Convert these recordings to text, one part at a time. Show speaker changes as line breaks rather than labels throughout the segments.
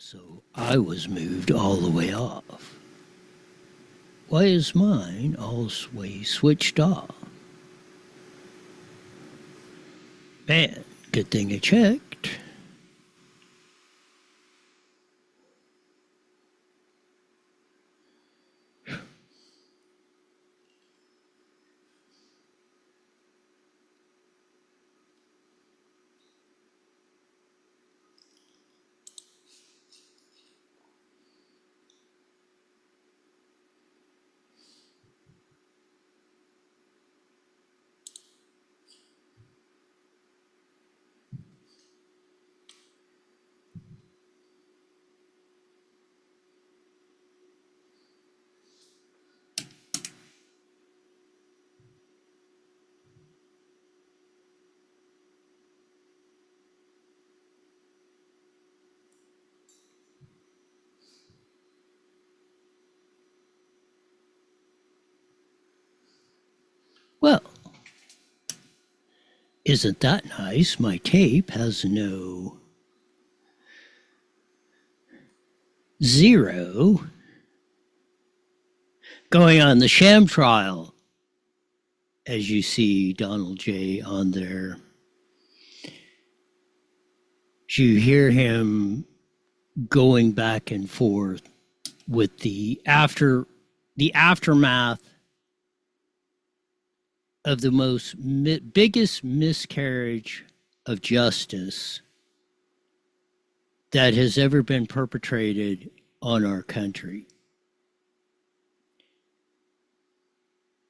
So I was moved all the way off. Why is mine always switched off? Man, good thing I checked. Well, isn't that nice? My tape has no zero going on the Sham trial, as you see Donald J. on there. You hear him going back and forth with the aftermath of the biggest miscarriage of justice that has ever been perpetrated on our country.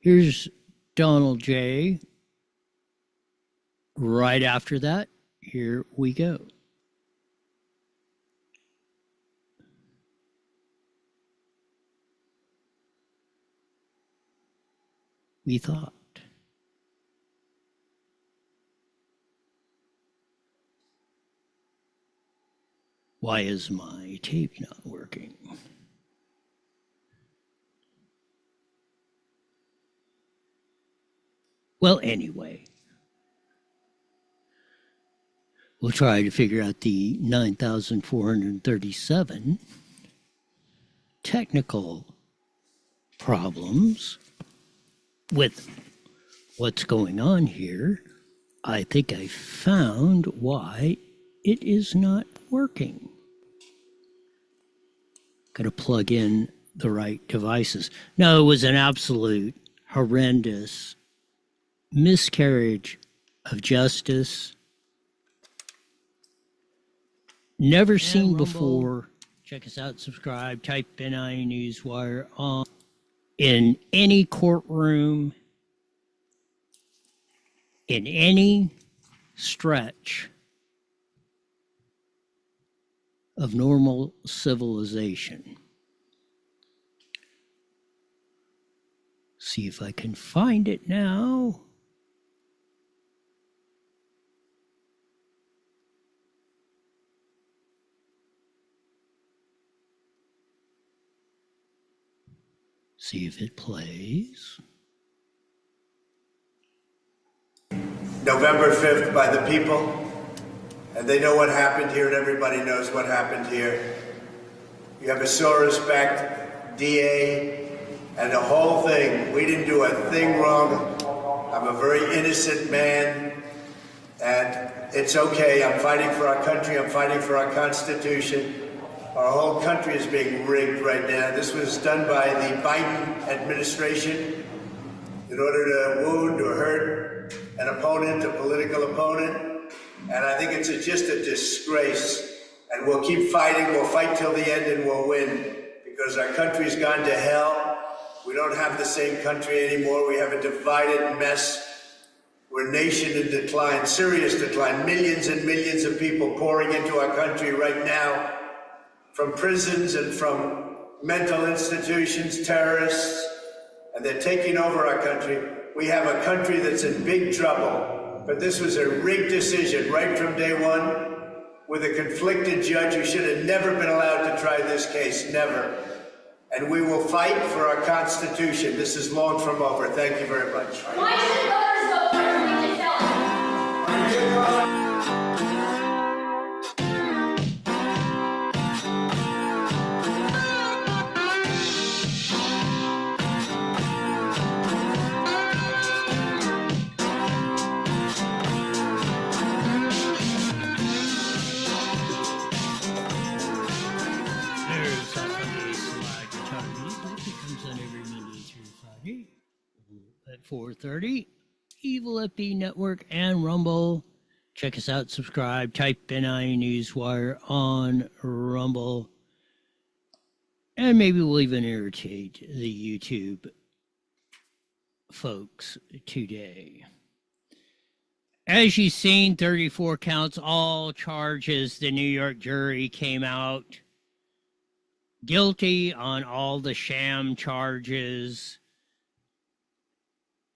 Here's Donald J. Right after that, here we go. We thought. Why is my tape not working? Well, anyway, we'll try to figure out the 9,437 technical problems with what's going on here. I think I found why it is not working. Got to plug in the right devices. No, it was an absolute horrendous miscarriage of justice. Never seen before. Check us out, subscribe, type in Newswire on in any courtroom, in any stretch of normal civilization. See if I can find it now. See if it plays.
November 5th by the people, and they know what happened here, and everybody knows what happened here. You have a Soros-backed DA, and the whole thing. We didn't do a thing wrong. I'm a very innocent man, and it's okay. I'm fighting for our country. I'm fighting for our Constitution. Our whole country is being rigged right now. This was done by the Biden administration in order to wound or hurt an opponent, a political opponent. And I think it's just a disgrace. And we'll keep fighting. We'll fight till the end and we'll win, because our country's gone to hell. We don't have the same country anymore. We have a divided mess. We're a nation in decline, serious decline. Millions and millions of people pouring into our country right now, from prisons and from mental institutions, terrorists, and they're taking over our country. We have a country that's in big trouble, but this was a rigged decision right from day one, with a conflicted judge who should have never been allowed to try this case, never. And we will fight for our Constitution. This is long from over. Thank you very much.
Why should voters vote for Hillary?
at 4:30. Evil FB Network and Rumble. Check us out, subscribe, type in Newswire on Rumble. And maybe we'll even irritate the YouTube folks today. As you've seen, 34 counts, all charges. The New York jury came out guilty on all the sham charges.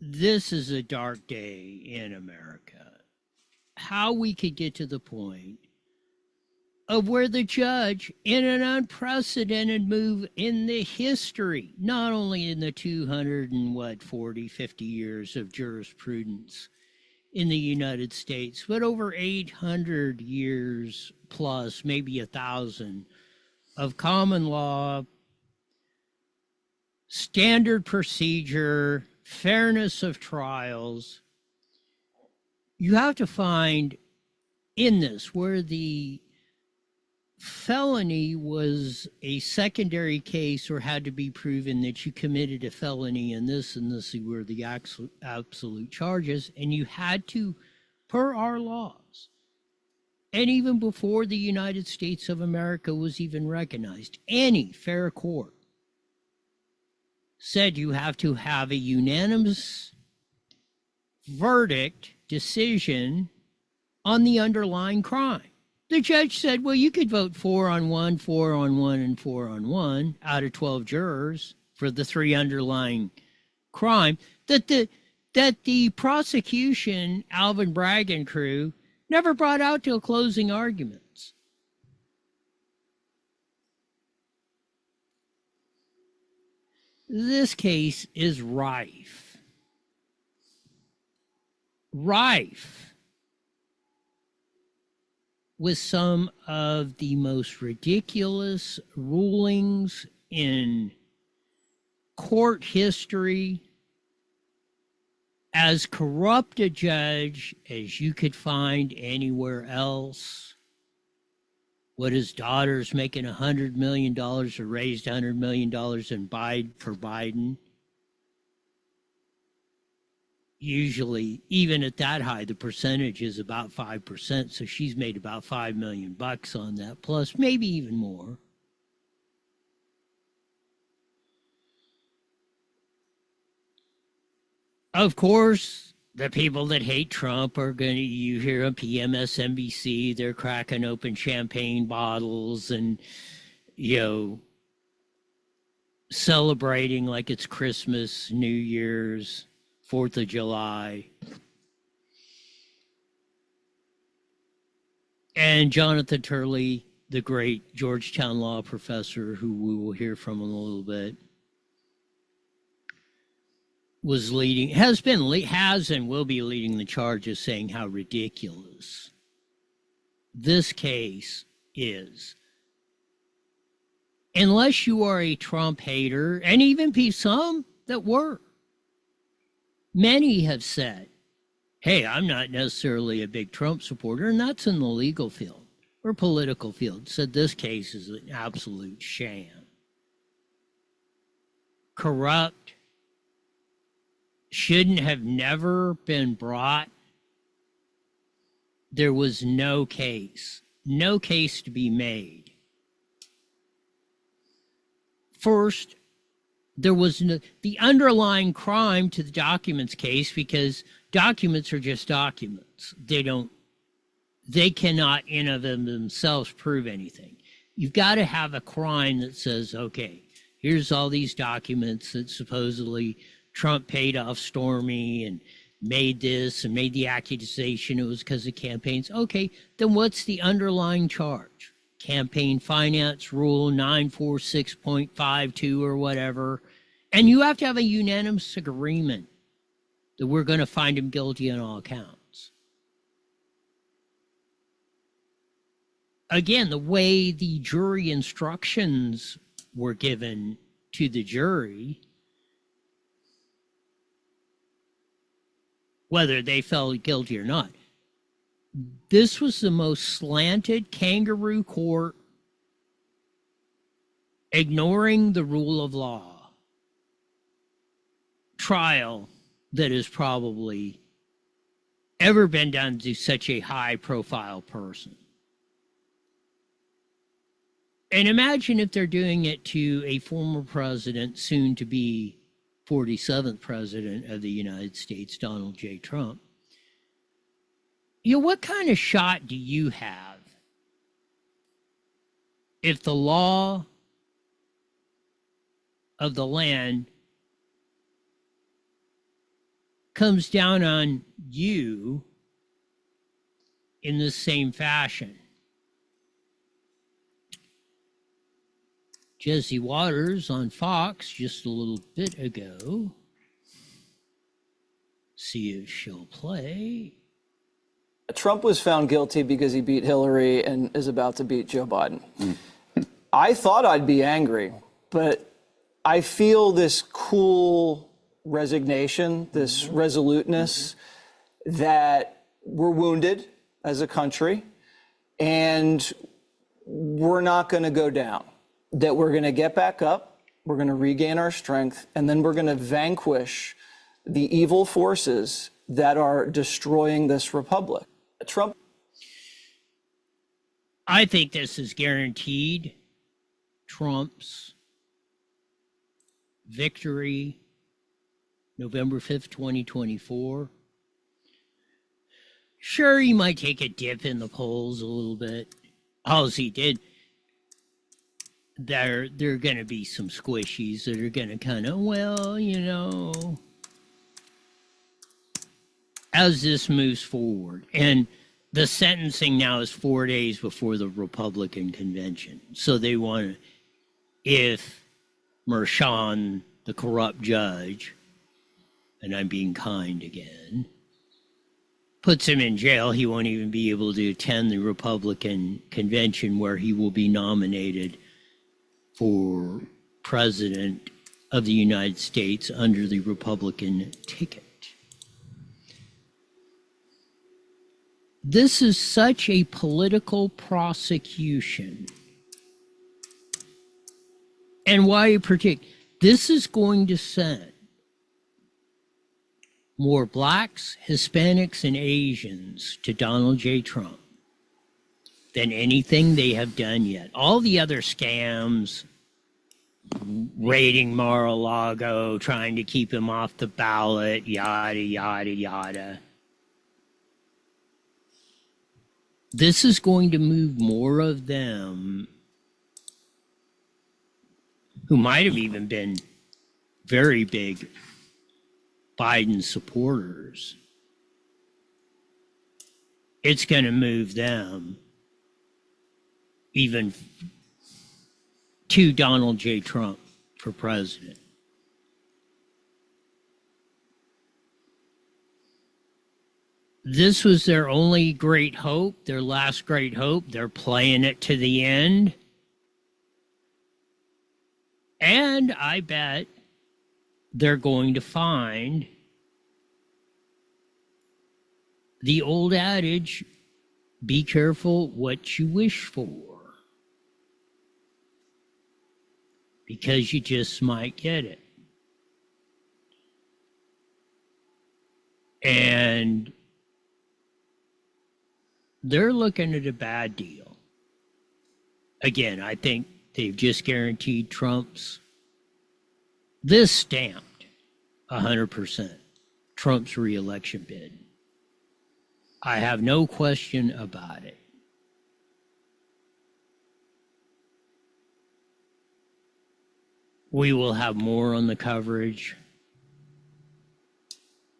This is a dark day in America. How we could get to the point of where the judge, in an unprecedented move in the history, not only in the 50 years of jurisprudence in the United States, but over 800 years plus, maybe 1,000, of common law, standard procedure, fairness of trials. You have to find in this where the felony was a secondary case or had to be proven that you committed a felony and this were the absolute charges, and you had to, per our laws, and even before the United States of America was even recognized, any fair court said you have to have a unanimous verdict decision on the underlying crime. The judge said, well, you could vote 4 on 1, 4 on 1, and 4 on 1 out of 12 jurors for the 3 underlying crime that the prosecution, Alvin Bragg and crew, never brought out till closing arguments. This case is rife with some of the most ridiculous rulings in court history. As corrupt a judge as you could find anywhere else. What, his daughter's making $100 million or raised $100 million for Biden. Usually, even at that high, the percentage is about 5%. So she's made about $5 million on that, plus maybe even more. Of course, the people that hate Trump are going to, you hear on PMSNBC, they're cracking open champagne bottles and, celebrating like it's Christmas, New Year's, 4th of July. And Jonathan Turley, the great Georgetown law professor, who we will hear from in a little bit, has and will be leading the charges, saying how ridiculous this case is. Unless you are a Trump hater, and even some that were, many have said, hey, I'm not necessarily a big Trump supporter, and that's in the legal field or political field, said this case is an absolute sham. Corrupt, shouldn't have never been brought. There was no case to be made. First, there was the underlying crime to the documents case, because documents are just documents. They cannot in of themselves prove anything. You've got to have a crime that says, okay, here's all these documents that supposedly Trump paid off Stormy and made this and made the accusation it was because of campaigns. Okay, then what's the underlying charge? Campaign finance rule 946.52 or whatever. And you have to have a unanimous agreement that we're going to find him guilty on all counts. Again, the way the jury instructions were given to the jury, whether they felt guilty or not, this was the most slanted kangaroo court, ignoring the rule of law trial that has probably ever been done to such a high profile person. And imagine if they're doing it to a former president, soon to be 47th president of the United States, Donald J. Trump. What kind of shot do you have if the law of the land comes down on you in the same fashion? Jesse Waters on Fox just a little bit ago. See if she'll play.
Trump was found guilty because he beat Hillary and is about to beat Joe Biden. I thought I'd be angry, but I feel this cool resignation, this resoluteness that we're wounded as a country and we're not going to go down, that we're going to get back up, we're going to regain our strength, and then we're going to vanquish the evil forces that are destroying this republic. Trump.
I think this is guaranteed Trump's victory November 5th, 2024. Sure, he might take a dip in the polls a little bit. As he did. There are going to be some squishies that are going to kind of, as this moves forward. And the sentencing now is 4 days before the Republican convention. So they want to, if Merchan, the corrupt judge, and I'm being kind again, puts him in jail, he won't even be able to attend the Republican convention where he will be nominated for president of the United States under the Republican ticket. This is such a political prosecution. And why this is going to send more blacks, Hispanics, and Asians to Donald J. Trump than anything they have done yet. All the other scams, raiding Mar-a-Lago, trying to keep him off the ballot, yada, yada, yada. This is going to move more of them who might have even been very big Biden supporters. It's going to move them even to Donald J. Trump for president. This was their only great hope, their last great hope. They're playing it to the end. And I bet they're going to find the old adage, be careful what you wish for, because you just might get it. And they're looking at a bad deal. Again, I think they've just guaranteed this stamped 100% Trump's reelection bid. I have no question about it. We will have more on the coverage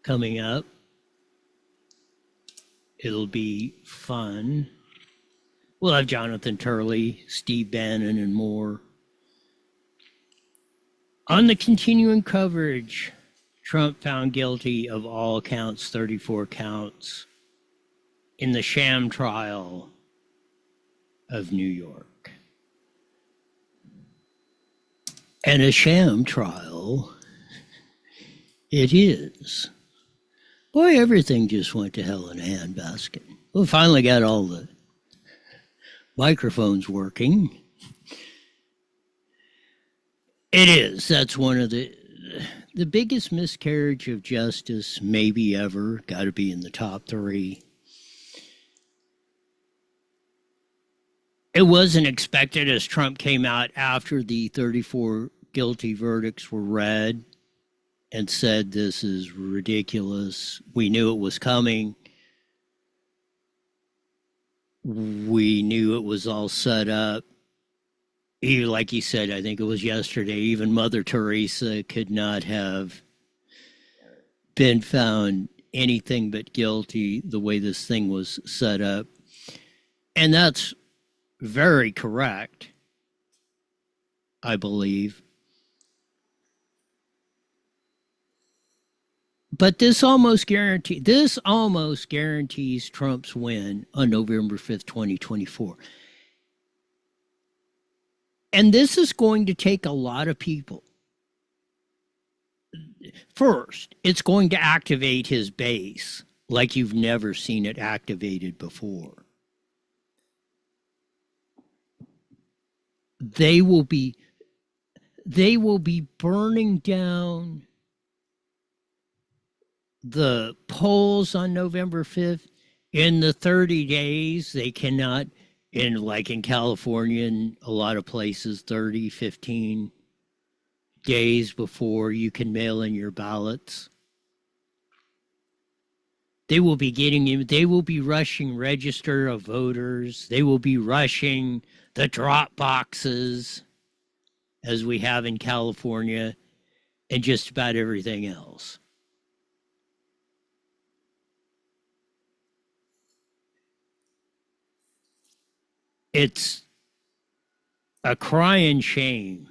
coming up. It'll be fun. We'll have Jonathan Turley, Steve Bannon, and more. On the continuing coverage, Trump found guilty of all counts, 34 counts, in the sham trial of New York. And a sham trial it is. Boy, everything just went to hell in a handbasket. We finally got all the microphones working. It is. That's one of the the biggest miscarriage of justice maybe ever, got to be in the top three. It wasn't expected as Trump came out after the 34 guilty verdicts were read and said, this is ridiculous. We knew it was coming. We knew it was all set up. He, like he said, I think it was yesterday, even Mother Teresa could not have been found anything but guilty the way this thing was set up. And that's very correct, I believe. But this almost guarantees Trump's win on November 5th, 2024. And this is going to take a lot of people. First, it's going to activate his base like you've never seen it activated before. They will be burning down the polls on November 5th. In the 30 days, they cannot, in California and a lot of places, 30, 15 days before you can mail in your ballots. They will be rushing register of voters. They will be rushing the drop boxes as we have in California and just about everything else. It's a crying shame.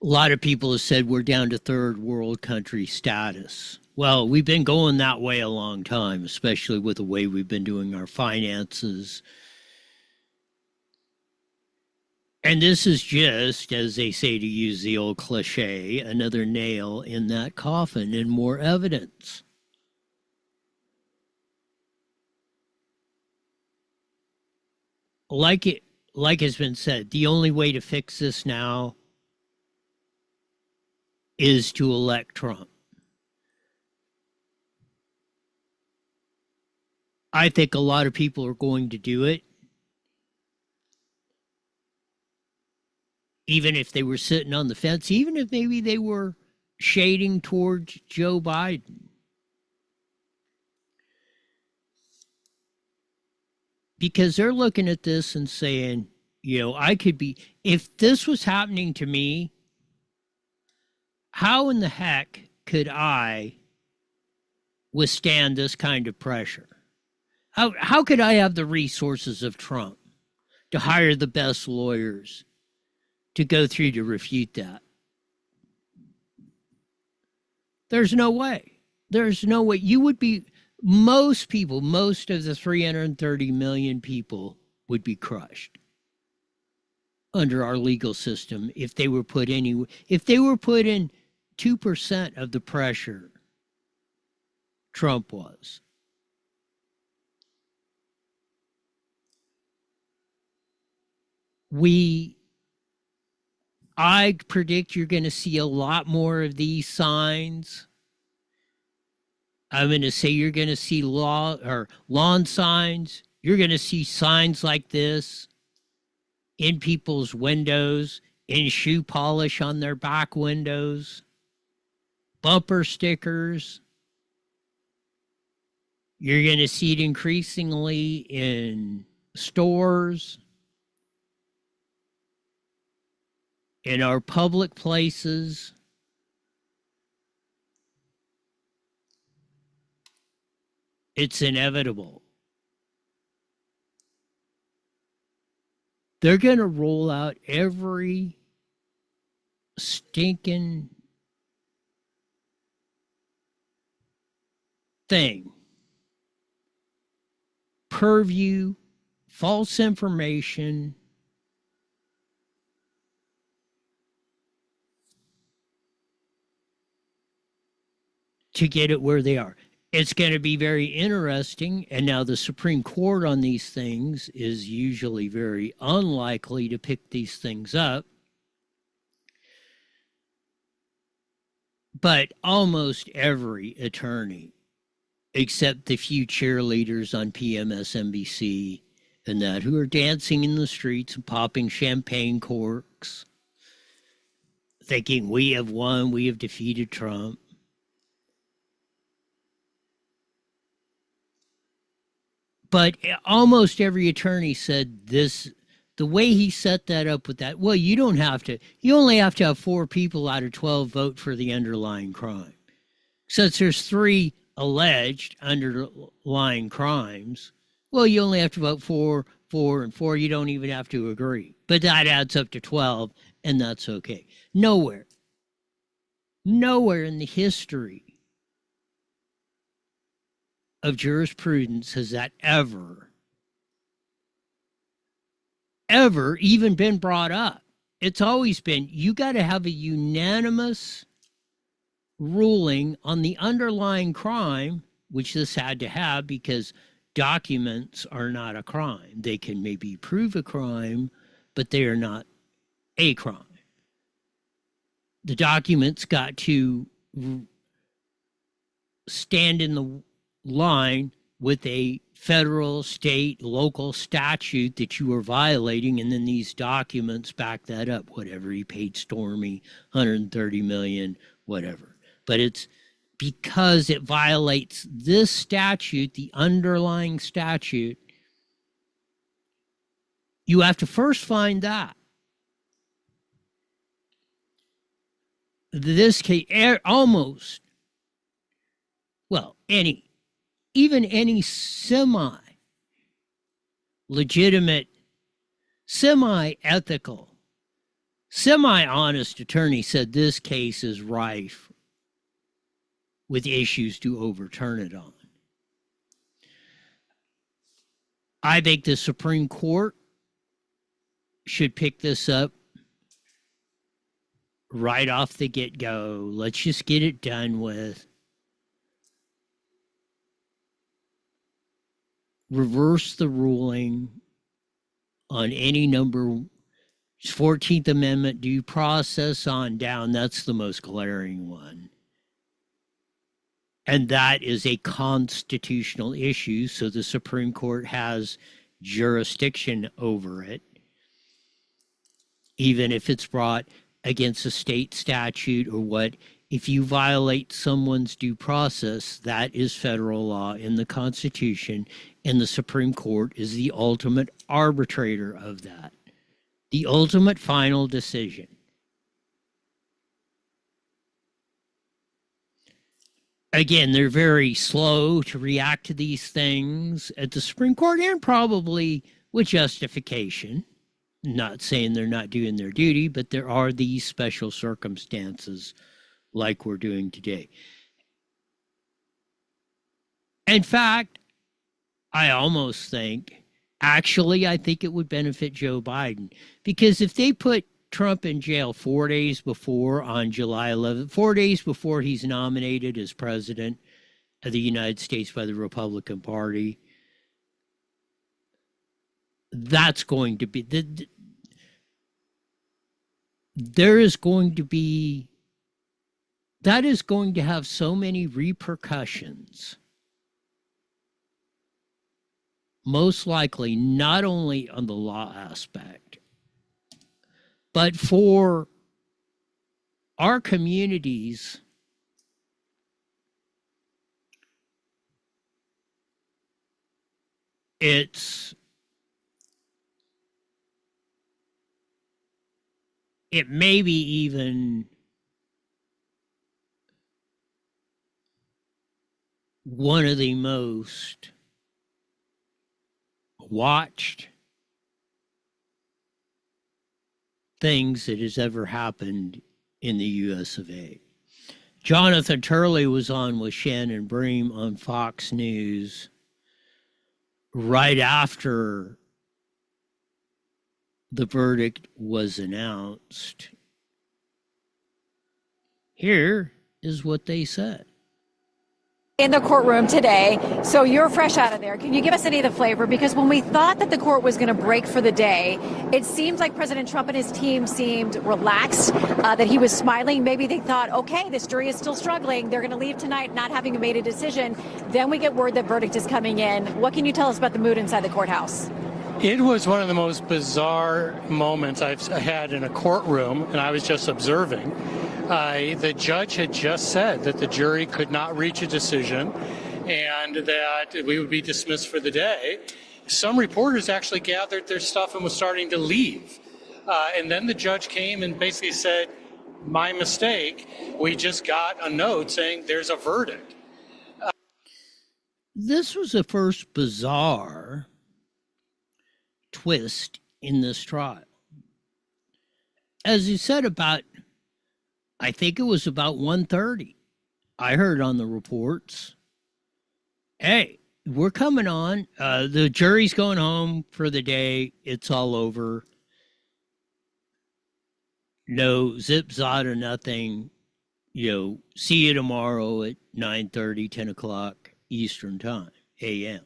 A lot of people have said we're down to third world country status. Well, we've been going that way a long time, especially with the way we've been doing our finances. And this is just, as they say, to use the old cliche, another nail in that coffin and more evidence. Like has been said, the only way to fix this now is to elect Trump. I think a lot of people are going to do it, even if they were sitting on the fence, even if maybe they were shading towards Joe Biden. Because they're looking at this and saying, if this was happening to me, how in the heck could I withstand this kind of pressure? How could I have the resources of Trump to hire the best lawyers to go through to refute that? There's no way. There's no way. Most of the 330 million people would be crushed under our legal system if they were put in 2% of the pressure Trump was. I predict you're going to see a lot more of these signs. I'm going to say you're going to see lawn signs. You're going to see signs like this in people's windows, in shoe polish on their back windows, bumper stickers. You're going to see it increasingly in stores, in our public places. It's inevitable. They're going to roll out every stinking thing. Purview, false information, to get it where they are. It's going to be very interesting. And now the Supreme Court on these things is usually very unlikely to pick these things up. But almost every attorney, except the few cheerleaders on PMSNBC and that who are dancing in the streets and popping champagne corks, thinking we have won, we have defeated Trump. But almost every attorney said this, the way he set that up with that, well, you only have to have 4 people out of 12 vote for the underlying crime. Since there's 3 alleged underlying crimes, well, you only have to vote 4, 4, and 4. You don't even have to agree. But that adds up to 12, and that's okay. Nowhere in the history of jurisprudence has that ever even been brought up. It's always been, you got to have a unanimous ruling on the underlying crime, which this had to have because documents are not a crime. They can maybe prove a crime, but they are not a crime. The documents got to stand in the line with a federal, state, local statute that you are violating, and then these documents back that up. Whatever he paid Stormy, $130 million, whatever. But it's because it violates this statute, the underlying statute. You have to first find that. This case, almost, well, even any semi-legitimate, semi-ethical, semi-honest attorney said this case is rife with issues to overturn it on. I think the Supreme Court should pick this up right off the get-go. Let's just get it done with. Reverse the ruling on any number, 14th Amendment due process on down. That's the most glaring one. And that is a constitutional issue, so the Supreme Court has jurisdiction over it, even if it's brought against a state statute or what. If you violate someone's due process, that is federal law in the Constitution, and the Supreme Court is the ultimate arbitrator of that, the ultimate final decision. Again, they're very slow to react to these things at the Supreme Court, and probably with justification. Not saying they're not doing their duty, but there are these special circumstances like we're doing today. In fact, I almost think, actually, I think it would benefit Joe Biden, because if they put Trump in jail 4 days before, on July 11th, 4 days before he's nominated as president of the United States by the Republican Party, that's going to be, there is going to be, that is going to have so many repercussions. Most likely, not only on the law aspect, but for our communities, it may be even one of the most watched things that has ever happened in the US of A. Jonathan Turley was on with Shannon Bream on Fox News right after the verdict was announced. Here is what they said.
in the courtroom today. So you're fresh out of there. Can you give us any of the flavor? Because when we thought that the court was going to break for the day, it seems like President Trump and his team seemed relaxed, that he was smiling. Maybe they thought, okay, this jury is still struggling. They're going to leave tonight not having made a decision. Then we get word that verdict is coming in. What can you tell us about the mood inside the courthouse?
It was one of the most bizarre moments I've had in a courtroom, and I was just observing. The judge had just said that the jury could not reach a decision and that we would be dismissed for the day. Some reporters actually gathered their stuff and was starting to leave. And then the judge came and basically said, my mistake, we just got a note saying there's a verdict.
This was the first bizarre twist in this trial. As you said, I think it was about 1:30. I heard on the reports, hey, we're coming on. The jury's going home for the day. It's all over. No zip zada, nothing. See you tomorrow at 9:30, 10 o'clock Eastern time, a.m.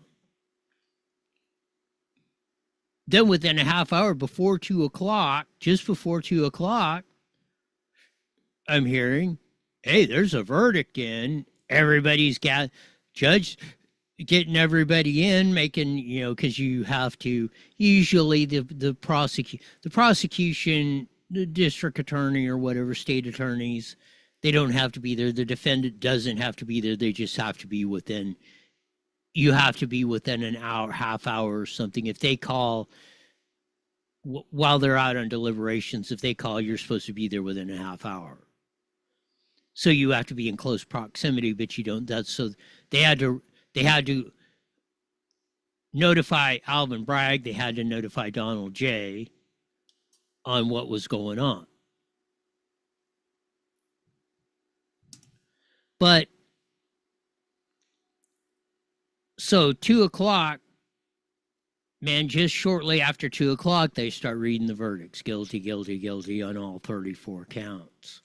Then within a half hour before 2 o'clock, just before 2 o'clock, I'm hearing, hey, there's a verdict in. Everybody's got judge getting everybody in, making, because you have to, usually the prosecution, the district attorney or whatever, state attorneys, they don't have to be there. The defendant doesn't have to be there. They just have to be within, you have to be within an hour, half hour or something. If they call, while they're out on deliberations, if they call, you're supposed to be there within a half hour. So you have to be in close proximity, but you don't. That's so they had to notify Alvin Bragg. They had to notify Donald J. on what was going on. But so 2 o'clock, man, just shortly after 2 o'clock, they start reading the verdicts. Guilty, guilty, guilty on all 34 counts.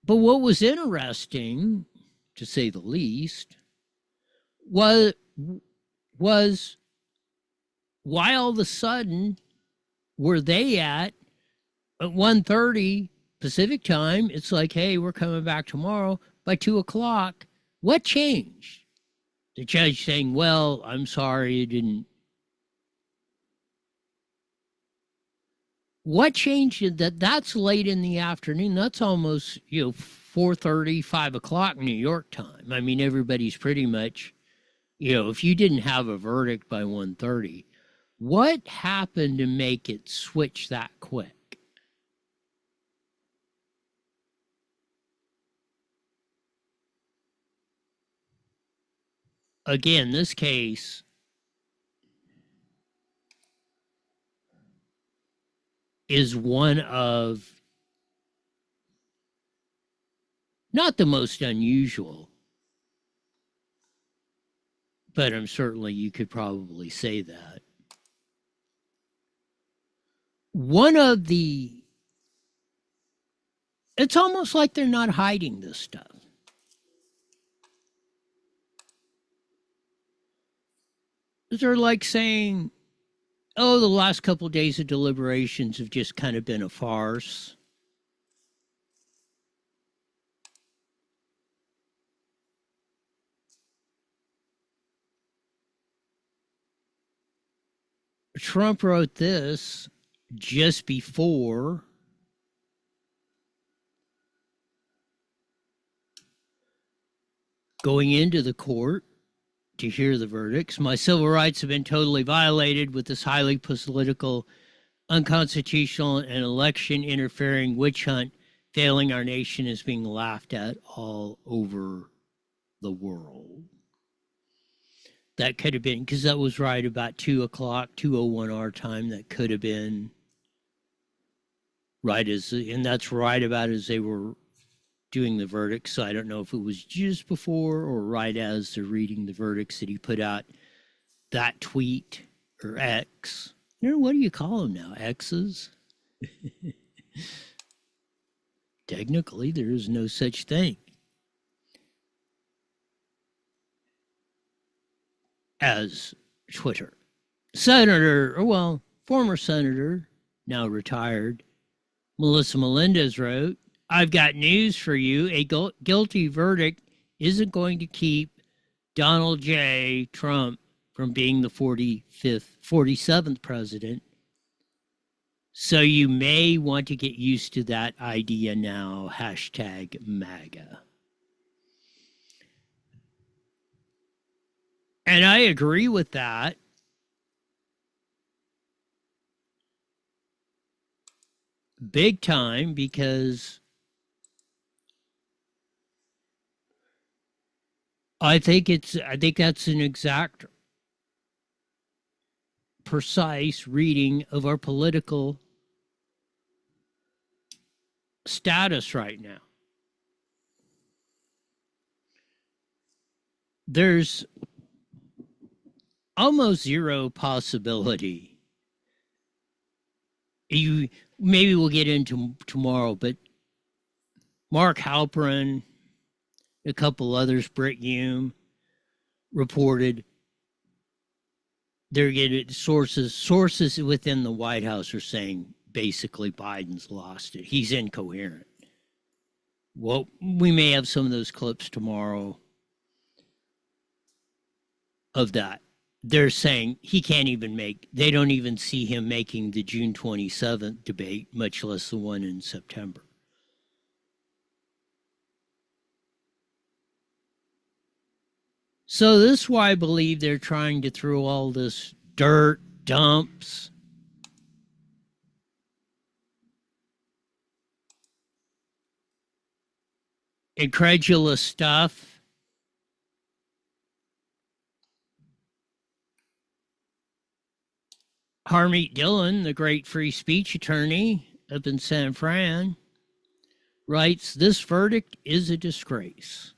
But what was interesting, to say the least, was why all of a sudden were they at 1:30 Pacific time? It's like, hey, we're coming back tomorrow by 2 o'clock. What changed? The judge saying, well, I'm sorry, it didn't. What changed? That's late in the afternoon. That's almost, 4:30, 5 o'clock New York time. I mean, everybody's pretty much, if you didn't have a verdict by 1:30, what happened to make it switch that quick? Again, this case is one of not the most unusual, but certainly you could probably say that. It's almost like they're not hiding this stuff. They're like saying, oh, the last couple of days of deliberations have just kind of been a farce. Trump wrote this just before going into the court to hear the verdicts. My civil rights have been totally violated with this highly political, unconstitutional, and election interfering witch hunt. Failing our nation is being laughed at all over the world. That could have been, because that was right about 2 o'clock, 2:01 our time. That could have been right and that's right about as they were doing the verdicts. So I don't know if it was just before or right as they're reading the verdicts that he put out that tweet or X. What do you call them now? X's? Technically, there is no such thing. as Twitter. Former senator, now retired, Melissa Melendez wrote, "I've got news for you. A guilty verdict isn't going to keep Donald J. Trump from being the 47th president. So you may want to get used to that idea now. #MAGA." And I agree with that. Big time, because I think that's an exact, precise reading of our political status right now. There's almost zero possibility. Maybe we'll get into tomorrow, but Mark Halperin, a couple others, Britt Hume, reported they're getting sources within the White House are saying basically Biden's lost it. He's incoherent. Well, we may have some of those clips tomorrow of that. They're saying he can't even they don't even see him making the June 27th debate, much less the one in September. So this is why I believe they're trying to throw all this dirt, dumps, incredulous stuff. Harmeet Dillon, the great free speech attorney up in San Fran, writes, "This verdict is a disgrace,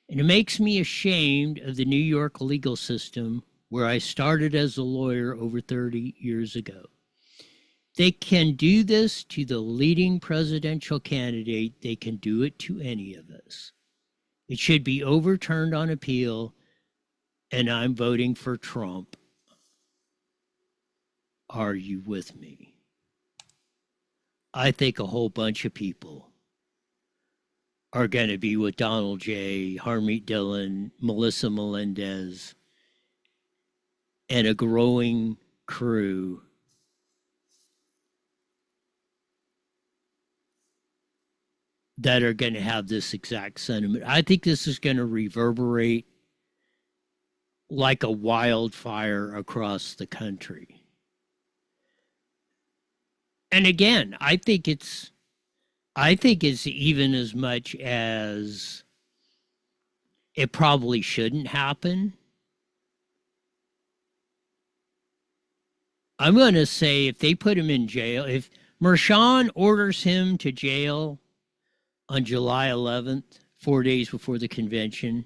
and it makes me ashamed of the New York legal system where I started as a lawyer over 30 years ago. They can do this to the leading presidential candidate. They can do it to any of us. It should be overturned on appeal, and I'm voting for Trump. Are you with me?" I think a whole bunch of people are going to be with Donald J., Harmeet Dillon, Melissa Melendez, and a growing crew that are going to have this exact sentiment. I think this is going to reverberate like a wildfire across the country. And again, I think it's even as much as it probably shouldn't happen. I'm going to say if they put him in jail, if Merchan orders him to jail on July 11th, 4 days before the convention,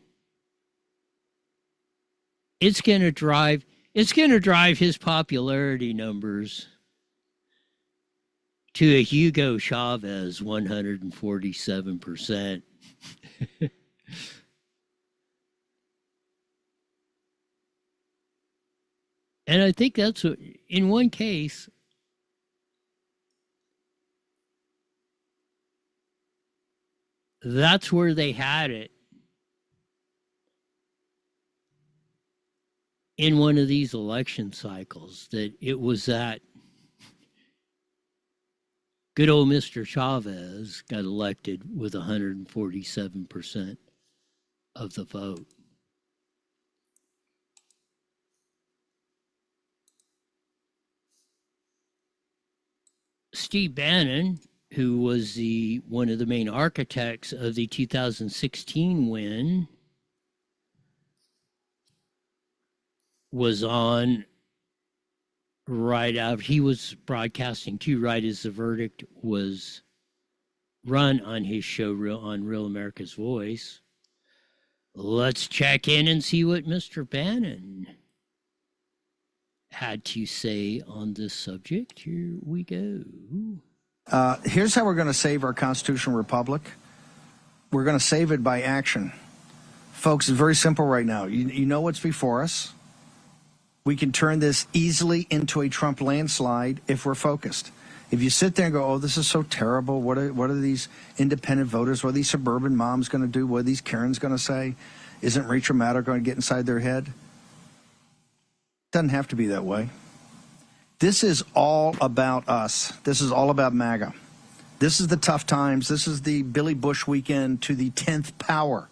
it's going to drive his popularity numbers to a Hugo Chavez 147%. And I think that's what, in one case, that's where they had it in one of these election cycles, that it was that good old Mr. Chavez got elected with 147% of the vote. Steve Bannon, who was one of the main architects of the 2016 win, was on right out. He was broadcasting too, right as the verdict was run on his show on Real America's Voice. Let's check in and see what Mr. Bannon had to say on this subject. Here we go.
Here's how we're going to save our constitutional republic. We're going to save it by action. Folks, it's very simple right now. You know what's before us. We can turn this easily into a Trump landslide if we're focused. If you sit there and go, oh, this is so terrible. What are these independent voters? What are these suburban moms going to do? What are these Karens going to say? Isn't Rachel Maddow going to get inside their head? Doesn't have to be that way. This is all about us. This is all about MAGA. This is the tough times. This is the Billy Bush weekend to the 10th power.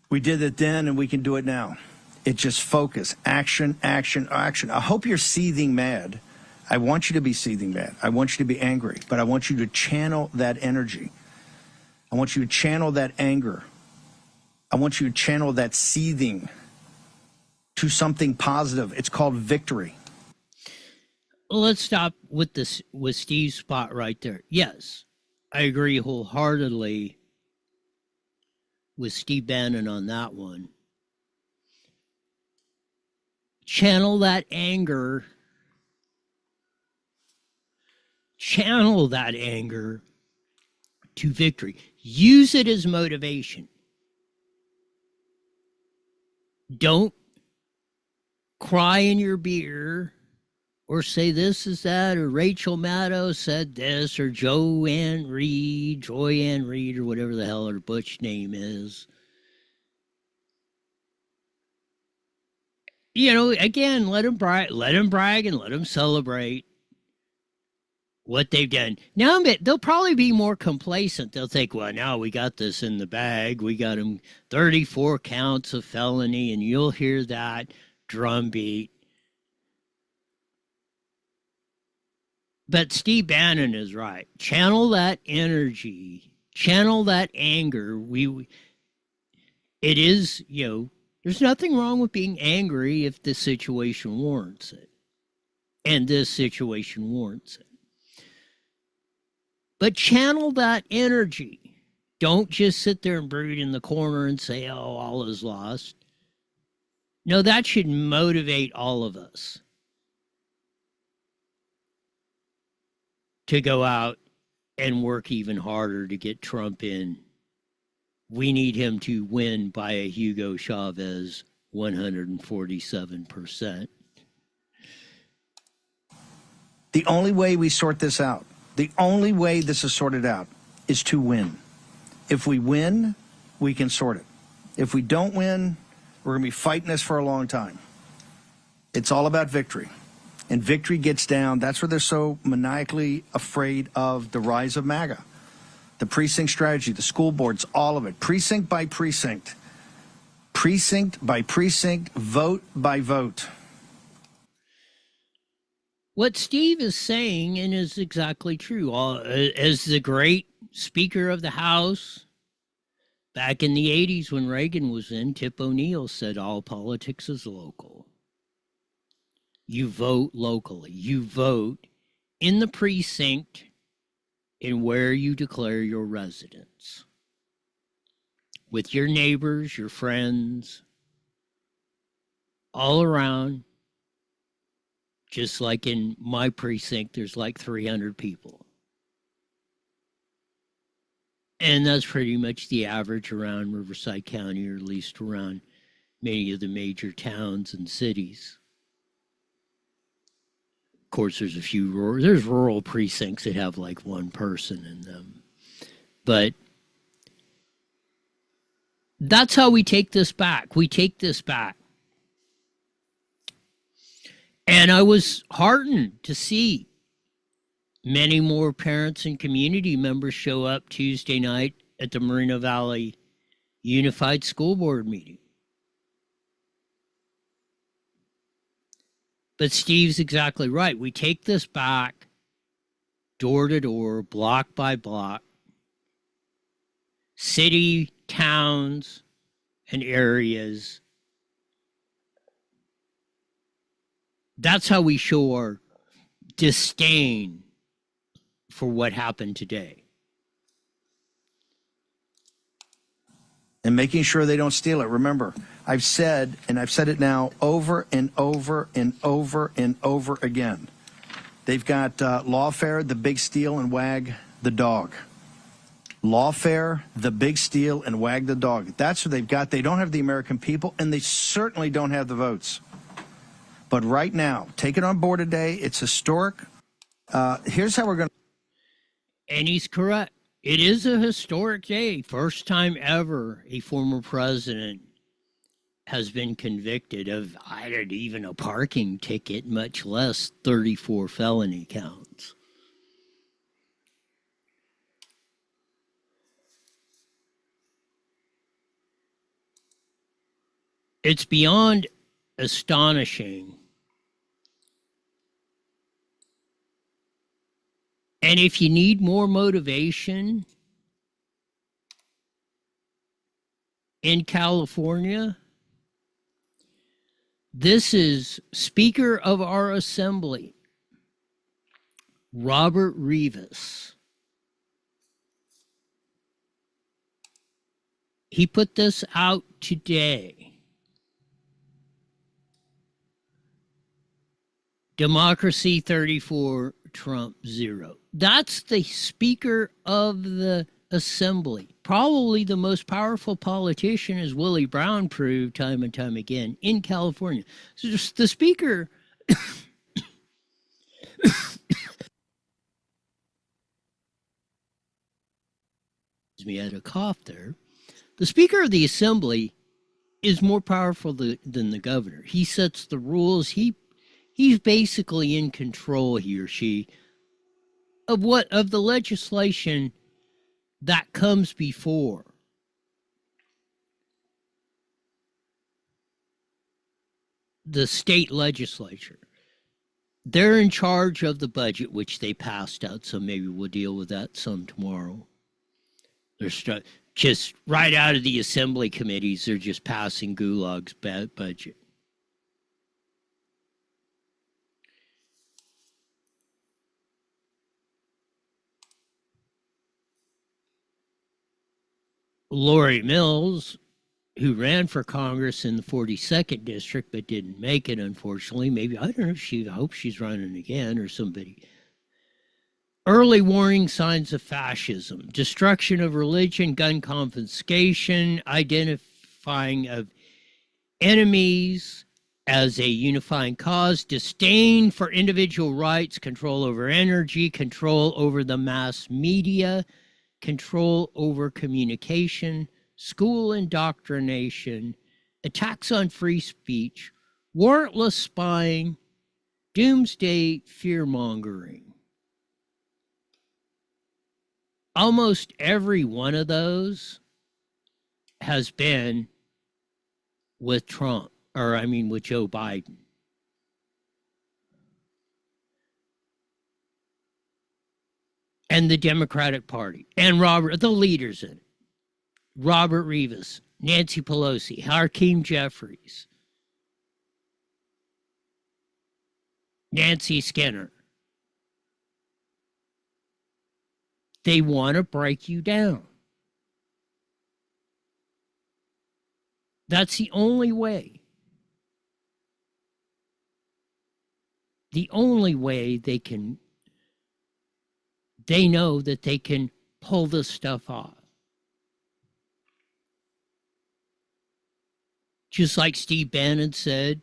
We did it then, and we can do it now. It's just focus, action, action, action. I hope you're seething mad. I want you to be seething mad. I want you to be angry, but I want you to channel that energy. I want you to channel that anger. I want you to channel that seething to something positive. It's called victory.
Let's stop with this, with Steve's spot right there. Yes, I agree wholeheartedly with Steve Bannon on that one. Channel that anger. Channel that anger to victory. Use it as motivation. Don't cry in your beer or say this is that, or Rachel Maddow said this, or Joanne Reed, or whatever the hell her butch name is. You know, again, let them brag and let them celebrate what they've done. Now they'll probably be more complacent. They'll think, well, now we got this in the bag. We got them 34 counts of felony, and you'll hear that drumbeat. But Steve Bannon is right. Channel that energy. Channel that anger. It is, you know, there's nothing wrong with being angry if the situation warrants it. And this situation warrants it. But channel that energy. Don't just sit there and brood in the corner and say, oh, all is lost. No, that should motivate all of us to go out and work even harder to get Trump in. We need him to win by a Hugo Chavez 147%.
The only way we sort this out, the only way this is sorted out is to win. If we win, we can sort it. If we don't win, we're going to be fighting this for a long time. It's all about victory. And victory gets down. That's where they're so maniacally afraid of the rise of MAGA. The precinct strategy, the school boards, all of it. Precinct by precinct. Precinct by precinct, vote by vote.
What Steve is saying, and is exactly true, as the great Speaker of the House back in the 80s when Reagan was in, Tip O'Neill said, all politics is local. You vote locally. You vote in the precinct in where you declare your residence. With your neighbors, your friends, all around. Just like in my precinct, there's like 300 people. And that's pretty much the average around Riverside County, or at least around many of the major towns and cities. Of course, there's a few rural precincts that have like one person in them. But that's how we take this back. We take this back. And I was heartened to see many more parents and community members show up Tuesday night at the Moreno Valley Unified School Board meeting. But Steve's exactly right. We take this back door to door, block by block, city, towns, and areas. That's how we show our disdain for what happened today.
And making sure they don't steal it. Remember, I've said, and I've said it now over and over and over and over again. They've got lawfare, the big steal, and wag the dog. Lawfare, the big steal, and wag the dog. That's what they've got. They don't have the American people, and they certainly don't have the votes. But right now, take it on board today. It's historic. Here's how we're going to.
And he's correct. It is a historic day. First time ever a former president has been convicted of even a parking ticket, much less 34 felony counts. It's beyond astonishing. And if you need more motivation in California, this is Speaker of our Assembly, Robert Rivas. He put this out today. Democracy 34, Trump 0. That's the Speaker of the Assembly. Probably the most powerful politician, as Willie Brown proved time and time again, in California. So just the Speaker... me had a cough there. The Speaker of the Assembly is more powerful than the governor. He sets the rules. He's basically in control, he or she, of the legislation that comes before. The state legislature. They're in charge of the budget, which they passed out, so maybe we'll deal with that some tomorrow. They're just right out of the assembly committees, they're just passing Gulag's budget. Lori Mills, who ran for Congress in the 42nd district but didn't make it, unfortunately. Maybe, I don't know if I hope she's running again or somebody. Early warning signs of fascism, destruction of religion, gun confiscation, identifying of enemies as a unifying cause, disdain for individual rights, control over energy, control over the mass media, control over communication, school indoctrination, attacks on free speech, warrantless spying, doomsday fear-mongering. Almost every one of those has been with Trump, with Joe Biden. And the Democratic Party, and the leaders in it. Robert Rivas, Nancy Pelosi, Hakeem Jeffries, Nancy Skinner. They want to break you down. That's the only way. The only way they know that they can pull this stuff off. Just like Steve Bannon said,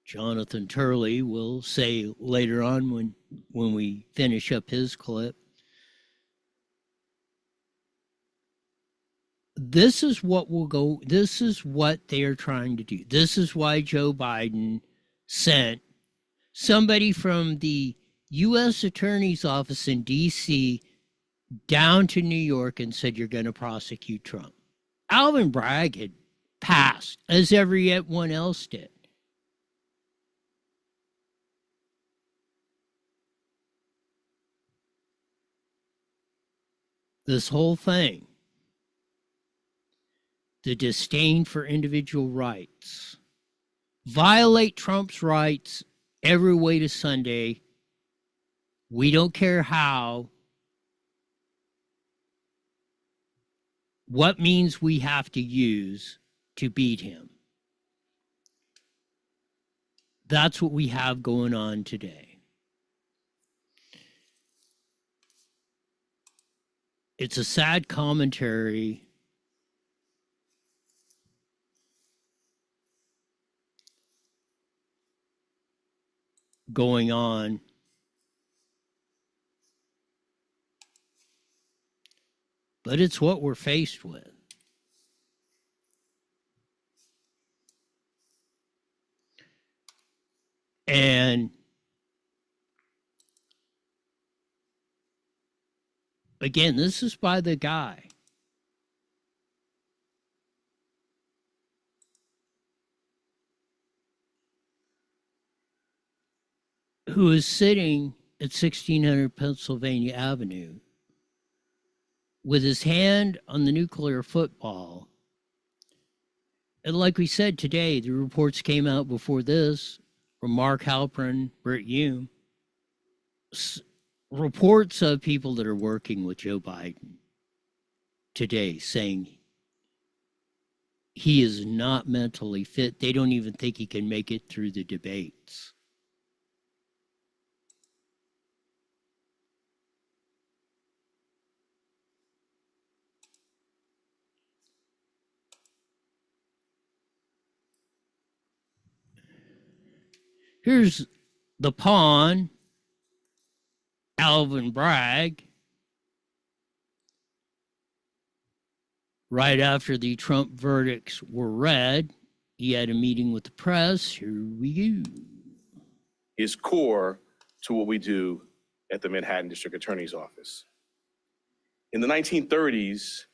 Jonathan Turley will say later on when we finish up his clip. This is what they are trying to do. This is why Joe Biden sent somebody from the U.S. Attorney's Office in D.C. down to New York and said, you're going to prosecute Trump. Alvin Bragg had passed, as everyone else did. This whole thing, the disdain for individual rights, violate Trump's rights every way to Sunday. We don't care how. What means we have to use to beat him. That's what we have going on today. It's a sad commentary going on. But it's what we're faced with. And again, this is by the guy who is sitting at 1600 Pennsylvania Avenue with his hand on the nuclear football. And like we said today, the reports came out before this from Mark Halperin, Britt Hume, reports of people that are working with Joe Biden today saying he is not mentally fit. They don't even think he can make it through the debates. Here's the pawn, Alvin Bragg, right after the Trump verdicts were read. He had a meeting with the press. Here we go.
Is core to what we do at the Manhattan District Attorney's Office. In the 1930s,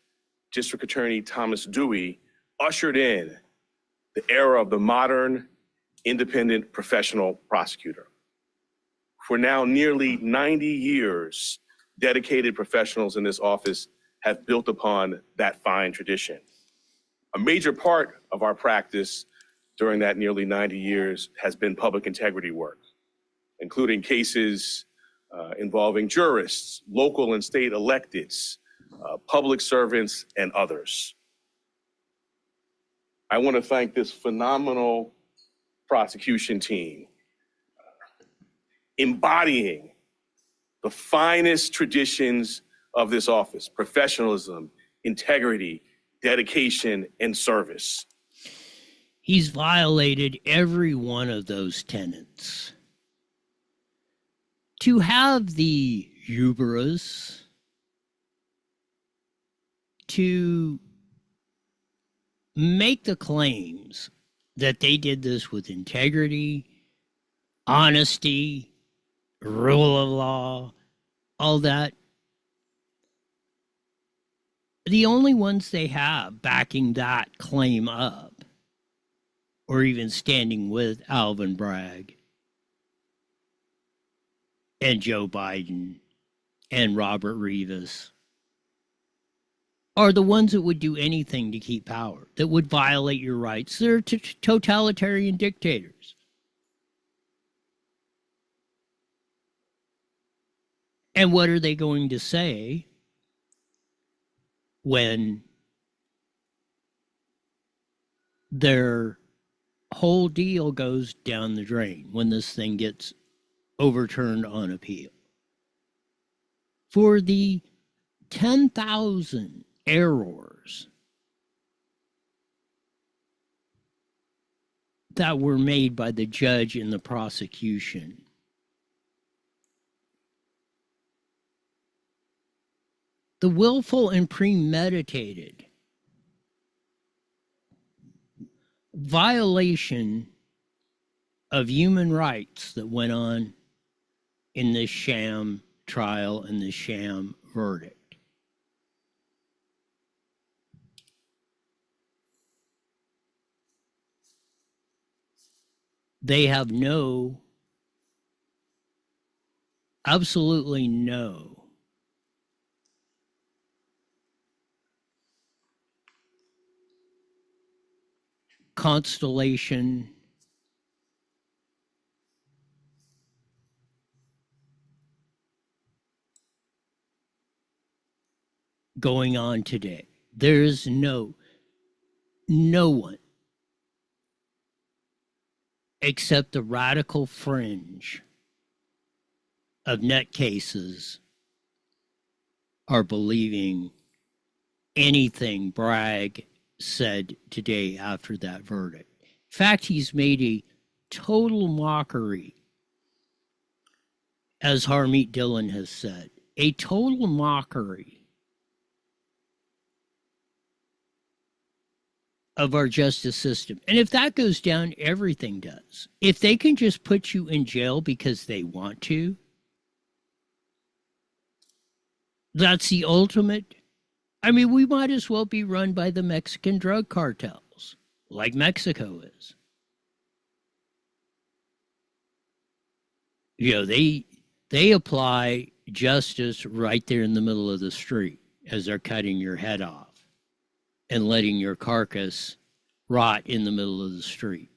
District Attorney Thomas Dewey ushered in the era of the modern, independent professional prosecutor. For now nearly 90 years, dedicated professionals in this office have built upon that fine tradition. A major part of our practice during that nearly 90 years has been public integrity work, including cases involving jurists, local and state electeds, public servants, and others. I want to thank this phenomenal prosecution team, embodying the finest traditions of this office: professionalism, integrity, dedication, and service.
He's violated every one of those tenets. To have the hubris to make the claims that they did this with integrity, honesty, rule of law, all that. The only ones they have backing that claim up, or even standing with Alvin Bragg and Joe Biden and Robert Rivas, are the ones that would do anything to keep power, that would violate your rights. They're totalitarian dictators. And what are they going to say when their whole deal goes down the drain, when this thing gets overturned on appeal? For the 10,000 errors that were made by the judge in the prosecution, the willful and premeditated violation of human rights that went on in this sham trial and the sham verdict. They have absolutely no constellation going on today. There is no one except the radical fringe of net cases are believing anything Bragg said today after that verdict. In fact, he's made a total mockery as Harmeet Dillon has said, a total mockery of our justice system. And if that goes down, everything does. If they can just put you in jail because they want to, that's the ultimate. I mean, we might as well be run by the Mexican drug cartels, like Mexico is. You know, they apply justice right there in the middle of the street as they're cutting your head off and letting your carcass rot in the middle of the street.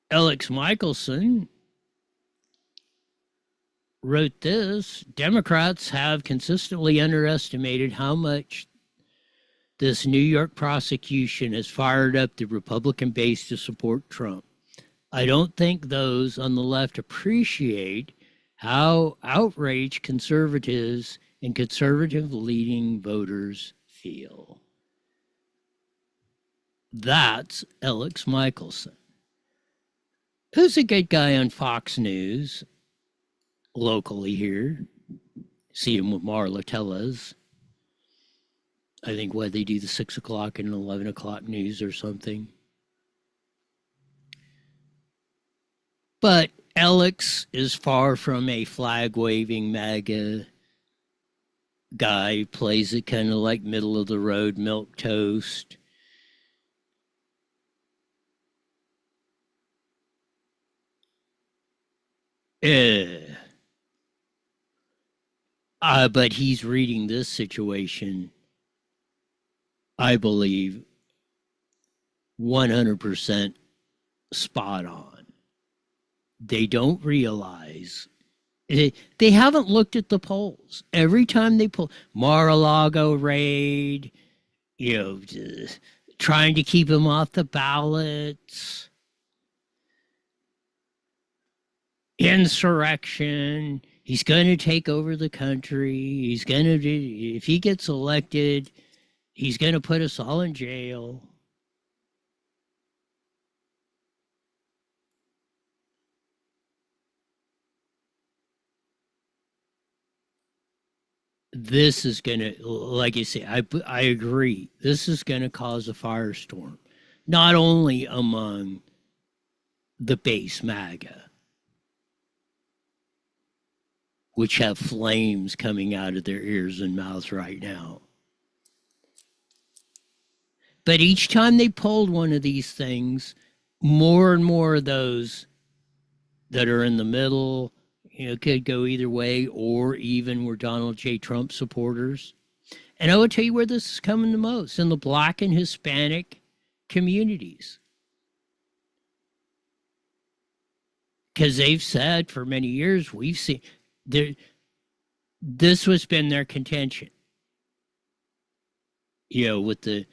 Alex Michelson wrote this: Democrats have consistently underestimated how much this New York prosecution has fired up the Republican base to support Trump. I don't think those on the left appreciate how outraged conservatives and conservative-leaning voters feel. That's Alex Michelson, who's a good guy on Fox News, locally here. See him with Marla Tellez. I think they do the 6 o'clock and 11 o'clock news or something. But Alex is far from a flag-waving MAGA guy. Plays it kind of like middle-of-the-road milquetoast. But he's reading this situation, I believe, 100% spot on. They don't realize they haven't looked at the polls. Every time they pull Mar-a-Lago raid, trying to keep him off the ballots, insurrection. He's going to take over the country. He's going to, if he gets elected, he's going to put us all in jail. This is going to, like you say, I agree. This is going to cause a firestorm, not only among the base MAGA, which have flames coming out of their ears and mouths right now. But each time they pulled one of these things, more and more of those that are in the middle, could go either way, or even were Donald J. Trump supporters. And I will tell you where this is coming the most: in the Black and Hispanic communities. Because they've said for many years, we've seen, this has been their contention. With the,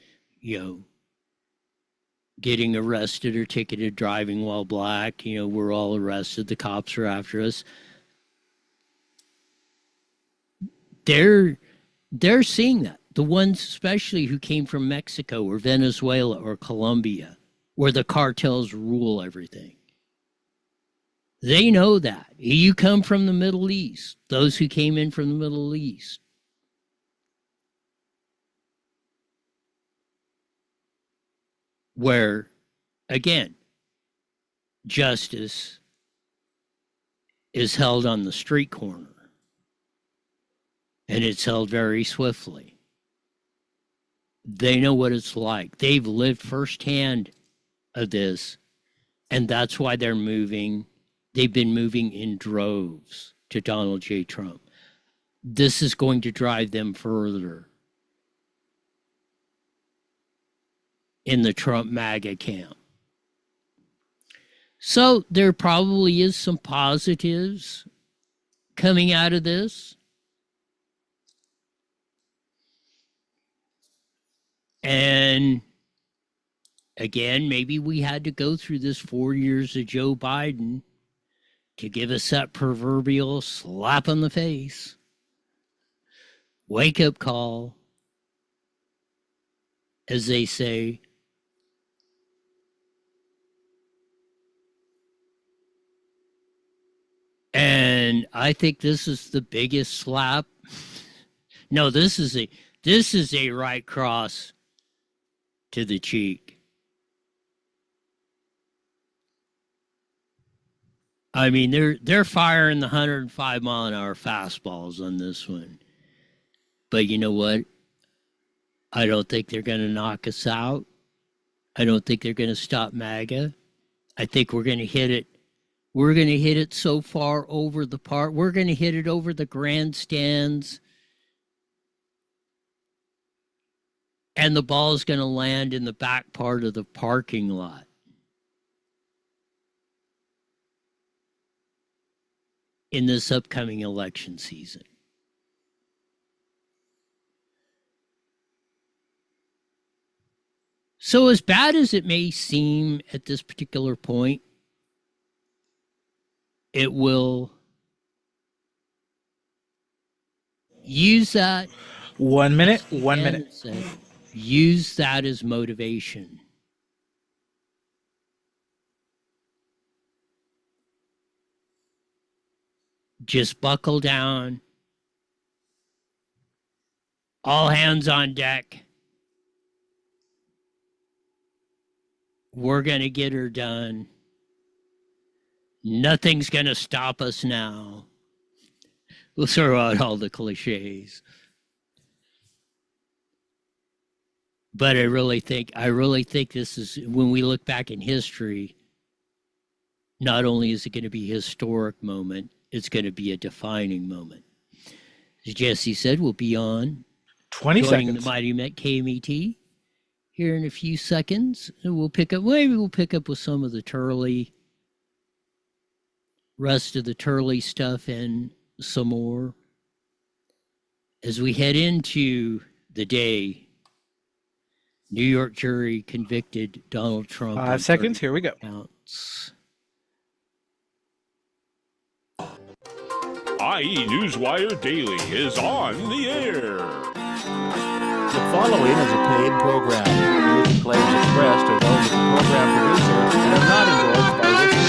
getting arrested or ticketed driving while black, we're all arrested, the cops are after us. They're seeing that. The ones especially who came from Mexico or Venezuela or Colombia, where the cartels rule everything. They know that. You come from the Middle East, those who came in from the Middle East. Where, again, justice is held on the street corner. And it's held very swiftly. They know what it's like. They've lived firsthand of this, and that's why they're moving. They've been moving in droves to Donald J. Trump. This is going to drive them further in the Trump MAGA camp. So there probably is some positives coming out of this. And again, maybe we had to go through this 4 years of Joe Biden to give us that proverbial slap on the face. wake up call, as they say. And I think this is the biggest slap. No, this is a right cross to the cheek. I mean, they're firing the 105-mile-an-hour fastballs on this one. But you know what? I don't think they're going to knock us out. I don't think they're going to stop MAGA. I think we're going to hit it. We're going to hit it so far over the park. We're going to hit it over the grandstands. And the ball is going to land in the back part of the parking lot. In this upcoming election season. So as bad as it may seem at this particular point, it will use that.
1 minute, 1 minute.
Use that as motivation. Just buckle down. All hands on deck. We're going to get her done. Nothing's going to stop us now. We'll throw out all the cliches. But I really think this is, when we look back in history, not only is it going to be a historic moment, it's going to be a defining moment. As Jesse said, we'll be on
20
joining
seconds.
the Mighty Met KMET here in a few seconds. And maybe we'll pick up with some of the rest of the Turley stuff and some more. As we head into the day, New York jury convicted Donald Trump.
5 seconds, here we go.
Counts.
IE Newswire Daily is on the air.
The following is a paid program. Views and claims expressed are those of the program producer and are not endorsed by listeners.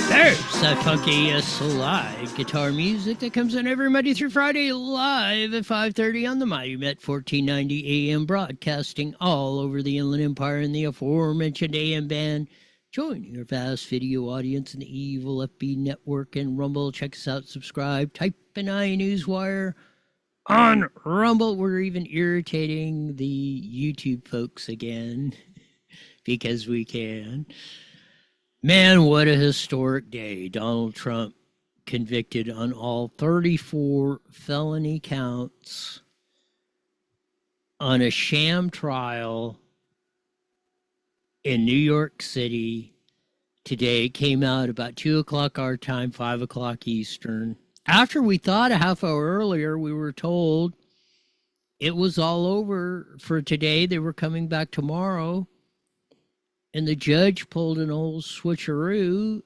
There's that funky slide guitar music that comes in every Monday through Friday live at 5:30 on the Mighty Met 1490 AM, broadcasting all over the Inland Empire in the aforementioned AM band. Join your vast video audience in the evil FB network and Rumble. Check us out, subscribe, type in iNewswire on Rumble. We're even irritating the YouTube folks again because we can. Man, what a historic day. Donald Trump convicted on all 34 felony counts on a sham trial in New York City. Today, it came out about 2 o'clock our time, 5 o'clock Eastern. After we thought a half hour earlier, we were told it was all over for today. They were coming back tomorrow. And the judge pulled an old switcheroo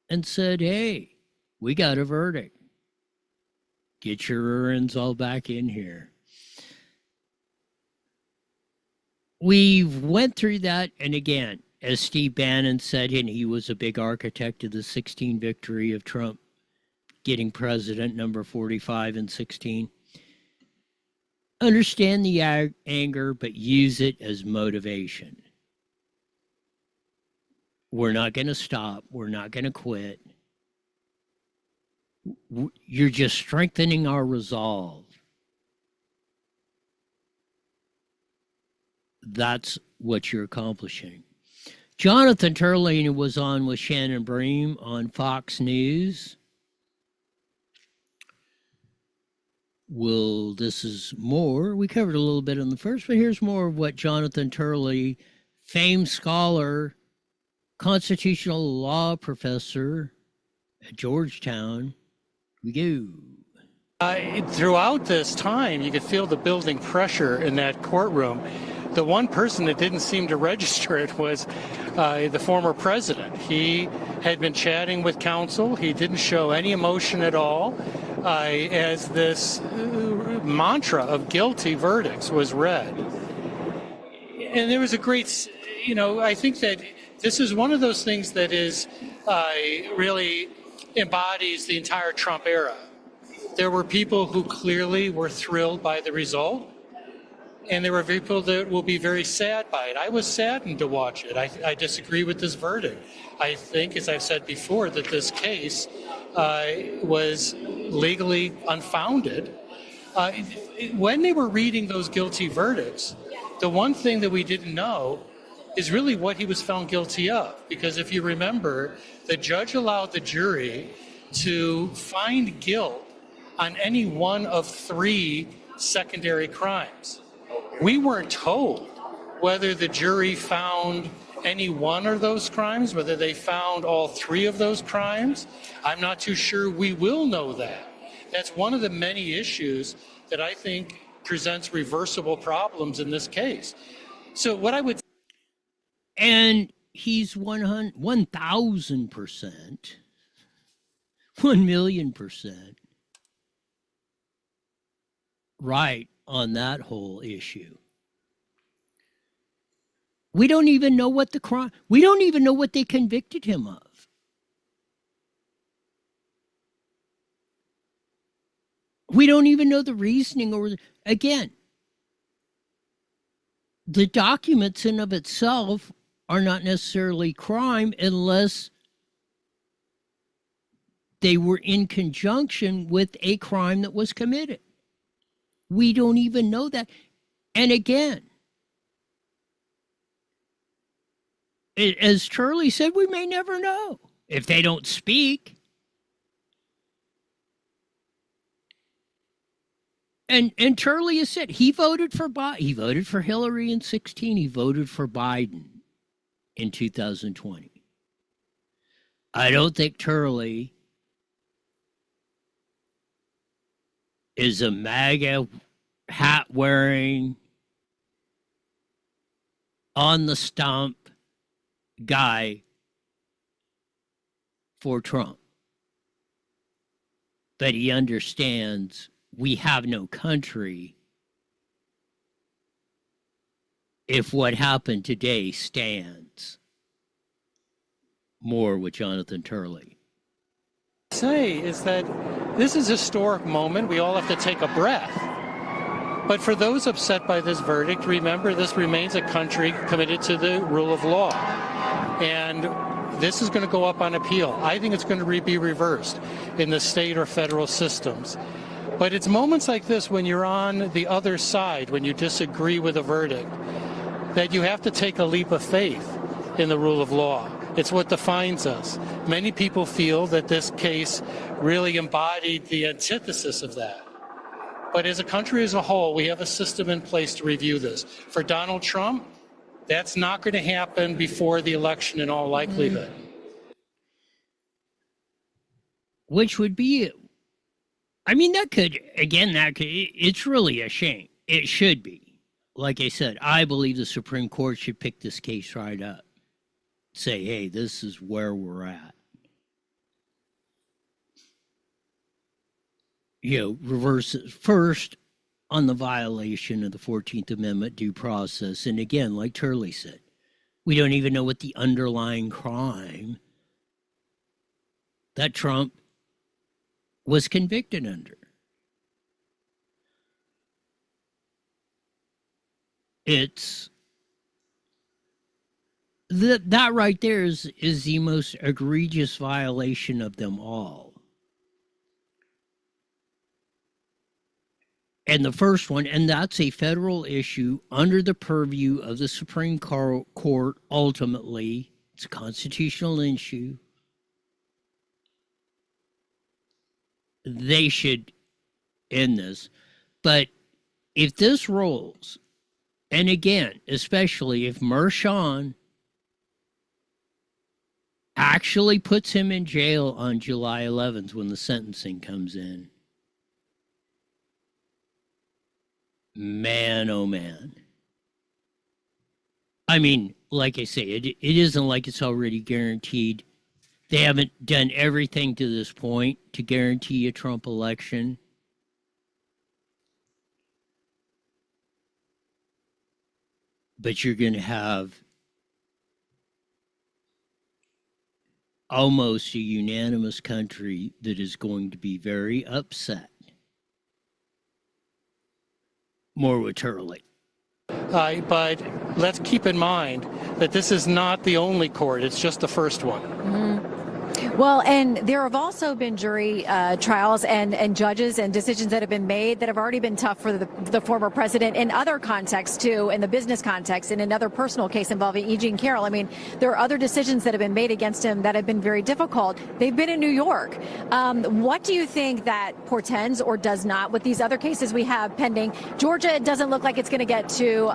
and said, hey, we got a verdict. Get your urns all back in here. We went through that, and again, as Steve Bannon said, and he was a big architect of the 16 victory of Trump getting president, number 45 and 16. Understand the anger, but use it as motivation. We're not going to stop. We're not going to quit. You're just strengthening our resolve. That's what you're accomplishing. Jonathan Turley was on with Shannon Bream on Fox News. This is more. We covered a little bit on the first, but here's more of what Jonathan Turley, famed scholar, constitutional law professor at Georgetown. We go.
Throughout this time, you could feel the building pressure in that courtroom. The one person that didn't seem to register it was the former president. He had been chatting with counsel. He didn't show any emotion at all as this mantra of guilty verdicts was read. And there was a great, I think that this is one of those things that is really embodies the entire Trump era. There were people who clearly were thrilled by the result, and there were people that will be very sad by it. I was saddened to watch it. I disagree with this verdict. I think, as I've said before, that this case was legally unfounded. When they were reading those guilty verdicts, the one thing that we didn't know is really what he was found guilty of. Because if you remember, the judge allowed the jury to find guilt on any one of 3 secondary crimes. We weren't told whether the jury found any one of those crimes, whether they found all 3 of those crimes. I'm not too sure we will know that. That's one of the many issues that I think presents reversible problems in this case. So what I would...
And he's 1,000%, 1,000,000% right on that whole issue. We don't even know what the crime, we don't even know what they convicted him of. We don't even know the reasoning or, again, the documents in of itself are not necessarily crime unless they were in conjunction with a crime that was committed. We don't even know that. And again, as Charlie said, we may never know if they don't speak. And Charlie has said he voted for Hillary in 2016. He voted for Biden in 2020. I don't think Turley is a MAGA hat wearing, on the stump guy for Trump. But he understands we have no country if what happened today stands. More with Jonathan Turley.
Say is that this is a historic moment. We all have to take a breath. But for those upset by this verdict, remember this remains a country committed to the rule of law. And this is going to go up on appeal. I think it's going to be reversed in the state or federal systems. But it's moments like this when you're on the other side, when you disagree with a verdict, that you have to take a leap of faith in the rule of law. It's what defines us. Many people feel that this case really embodied the antithesis of that. But as a country as a whole, we have a system in place to review this. For Donald Trump, that's not going to happen before the election in all likelihood.
Which would be, I mean, it's really a shame. It should be. Like I said, I believe the Supreme Court should pick this case right up. Say, hey, this is where we're at. Reverse it first on the violation of the 14th Amendment due process. And again, like Turley said, we don't even know what the underlying crime that Trump was convicted under. It's that right there is the most egregious violation of them all. And the first one, and that's a federal issue under the purview of the Supreme Court ultimately. It's a constitutional issue. They should end this. But if this rolls, and again, especially if Merchan actually puts him in jail on July 11th when the sentencing comes in, Man, oh man. I mean, like I say, it isn't like it's already guaranteed. They haven't done everything to this point to guarantee a Trump election. But you're going to have almost a unanimous country that is going to be very upset. More literally.
But let's keep in mind that this is not the only court. It's just the first one.
Well, and there have also been jury trials and judges and decisions that have been made that have already been tough for the former president in other contexts, too, in the business context, in another personal case involving E. Jean Carroll. I mean, there are other decisions that have been made against him that have been very difficult. They've been in New York. What do you think that portends or does not with these other cases we have pending? Georgia, it doesn't look like it's going to get to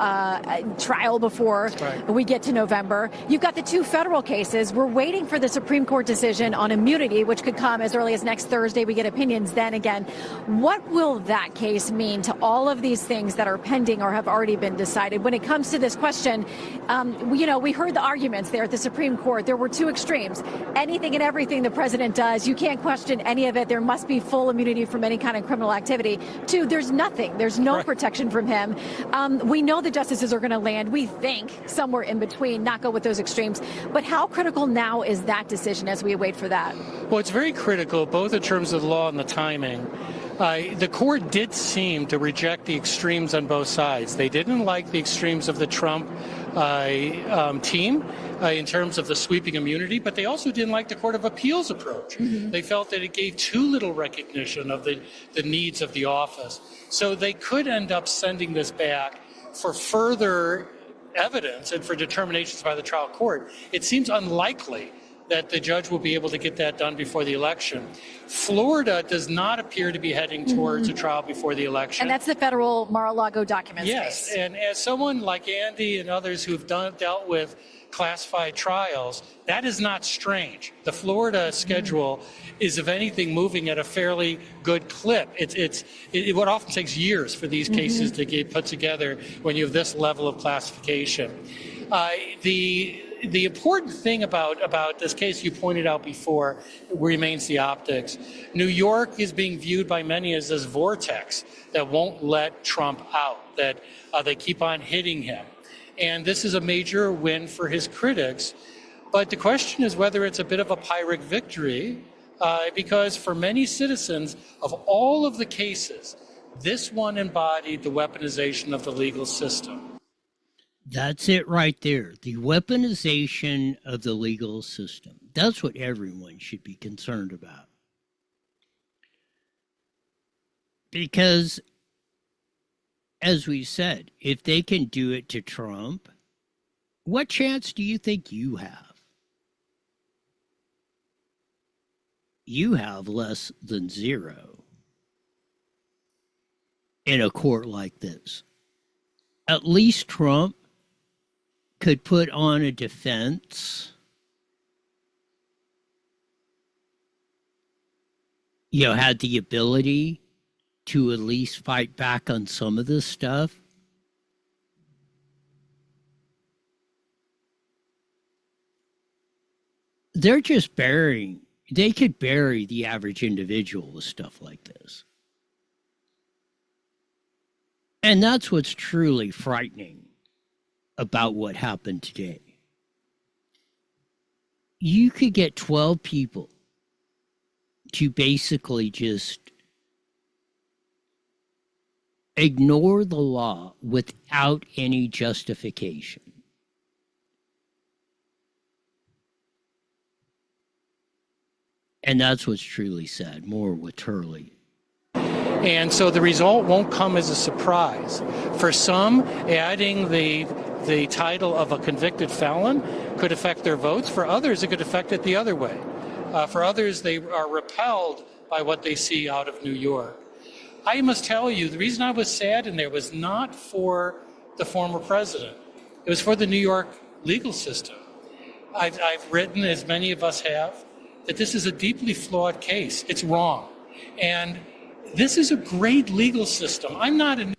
trial before we get to November. You've got the two federal cases. We're waiting for the Supreme Court decision on immunity, which could come as early as next Thursday. We get opinions then again. What will that case mean to all of these things that are pending or have already been decided? When it comes to this question, we heard the arguments there at the Supreme Court. There were two extremes. Anything and everything the president does, you can't question any of it. There must be full immunity from any kind of criminal activity. Two, there's nothing. There's no protection from him. We know the justices are going to land, we think, somewhere in between, not go with those extremes. But how critical now is that decision as we await for that?
Well, it's very critical, both in terms of the law and the timing. The court did seem to reject the extremes on both sides. They didn't like the extremes of the Trump team in terms of the sweeping immunity, but they also didn't like the Court of Appeals approach. They felt that it gave too little recognition of the needs of the office. So they could end up sending this back for further evidence and for determinations by the trial court. It seems unlikely that the judge will be able to get that done before the election. Florida does not appear to be heading towards a trial before the election.
And that's the federal Mar-a-Lago documents
Yes,
case.
and as someone like Andy and others who've dealt with classified trials, that is not strange. The Florida schedule is, if anything, moving at a fairly good clip. What often takes years for these cases to get put together when you have this level of classification. The important thing about this case you pointed out before remains the optics. New York is being viewed by many as this vortex that won't let Trump out, that they keep on hitting him. And this is a major win for his critics. But the question is whether it's a bit of a Pyrrhic victory, because for many citizens, of all of the cases, this one embodied the weaponization of the legal system.
That's it right there. The weaponization of the legal system. That's what everyone should be concerned about. Because, as we said, if they can do it to Trump, what chance do you think you have? You have less than zero in a court like this. At least Trump could put on a defense, had the ability to at least fight back on some of this stuff. They're just they could bury the average individual with stuff like this. And that's what's truly frightening about what happened today. You could get 12 people to basically just ignore the law without any justification. And that's what's truly sad, more with Turley.
And so the result won't come as a surprise. For some, adding the title of a convicted felon could affect their votes. For others, it could affect it the other way. For others, they are repelled by what they see out of New York. I must tell you, the reason I was sad in there was not for the former president. It was for the New York legal system. I've written, as many of us have, that this is a deeply flawed case. It's wrong. And this is a great legal system. I'm not a...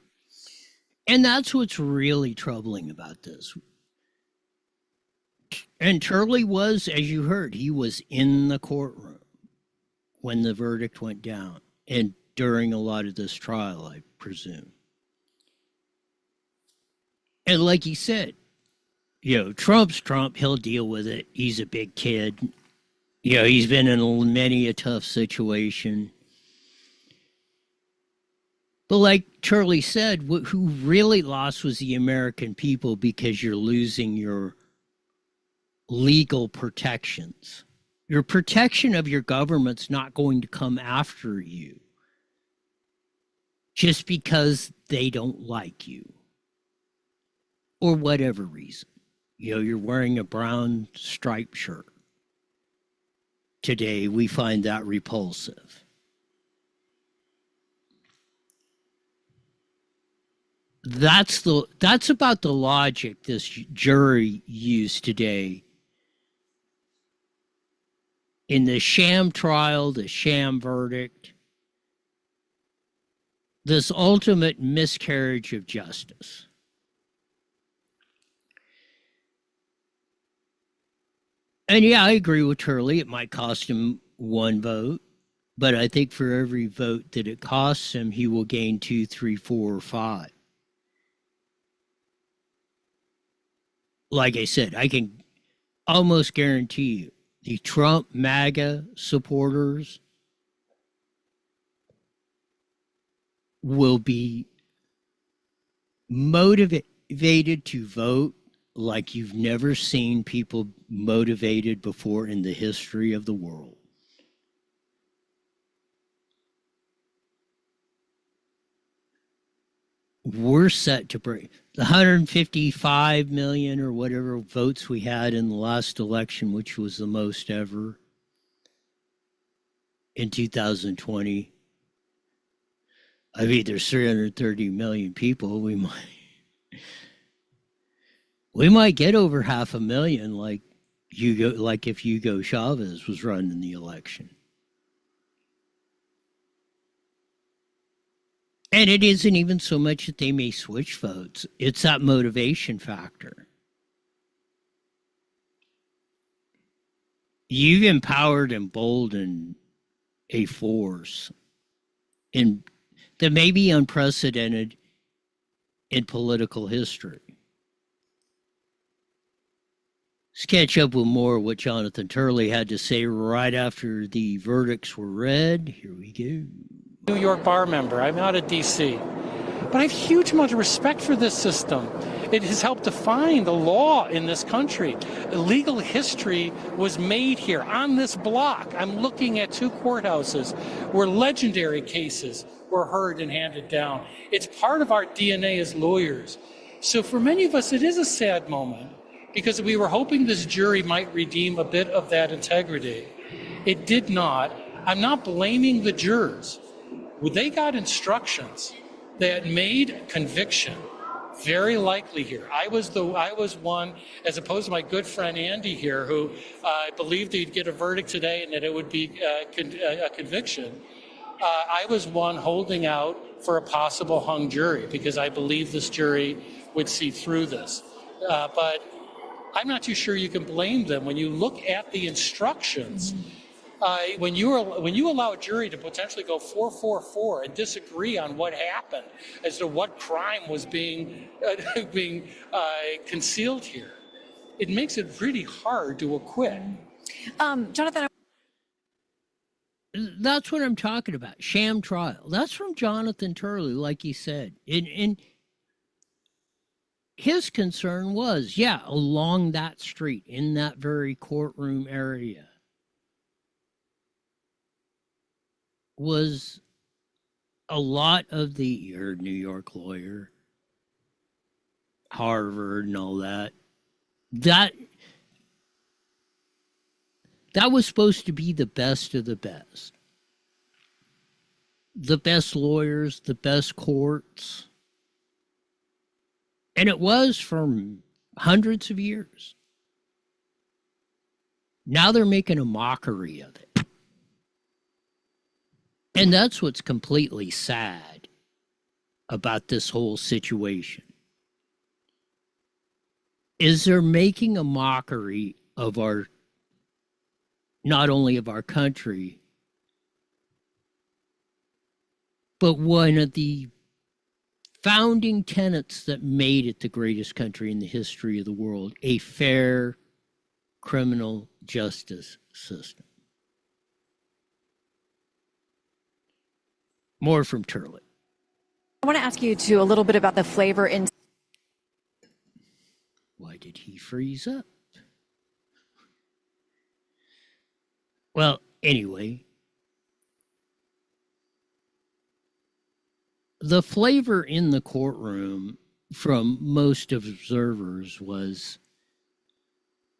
And that's what's really troubling about this. And Turley was, as you heard, he was in the courtroom when the verdict went down and during a lot of this trial, I presume. And like he said, Trump's Trump, he'll deal with it. He's a big kid. He's been in many a tough situation. But like Charlie said, who really lost was the American people, because you're losing your legal protections. Your protection of your government's not going to come after you just because they don't like you or whatever reason. You're wearing a brown striped shirt. Today, we find that repulsive. That's about the logic this jury used today in the sham trial, the sham verdict, this ultimate miscarriage of justice. And yeah, I agree with Turley. It might cost him one vote, but I think for every vote that it costs him, he will gain 2, 3, 4, or 5. Like I said, I can almost guarantee you the Trump MAGA supporters will be motivated to vote like you've never seen people motivated before in the history of the world. We're set to break the 155 million or whatever votes we had in the last election, which was the most ever in 2020. I mean, there's 330 million people. We might get over 500,000, like if Hugo Chavez was running the election. And it isn't even so much that they may switch votes. It's that motivation factor. You've empowered and emboldened a force that may be unprecedented in political history. Let's catch up with more of what Jonathan Turley had to say right after the verdicts were read. Here we go.
New York bar member. I'm out of D.C. But I have huge amount of respect for this system. It has helped define the law in this country. Legal history was made here on this block. I'm looking at 2 courthouses where legendary cases were heard and handed down. It's part of our DNA as lawyers. So for many of us, it is a sad moment because we were hoping this jury might redeem a bit of that integrity. It did not. I'm not blaming the jurors. They got instructions that made conviction very likely here. I was one, as opposed to my good friend Andy here, who believed he'd get a verdict today and that it would be a conviction. I was one holding out for a possible hung jury because I believed this jury would see through this. But I'm not too sure you can blame them when you look at the instructions. When you allow a jury to potentially go 4-4-4 and disagree on what happened as to what crime was being concealed here, it makes it really hard to acquit.
Jonathan,
that's what I'm talking about. Sham trial. That's from Jonathan Turley, like he said. And his concern was, along that street, in that very courtroom area, was a lot of you're a New York lawyer, Harvard and all that. That was supposed to be the best of the best. The best lawyers, the best courts. And it was for hundreds of years. Now they're making a mockery of it. And that's what's completely sad. about this whole situation is they're making a mockery of not only of our country, but one of the founding tenets that made it the greatest country in the history of the world, a fair criminal justice system. More from Turley.
I want to ask you too a little bit about the flavor in.
Why did he freeze up? Well, anyway, the flavor in the courtroom from most observers was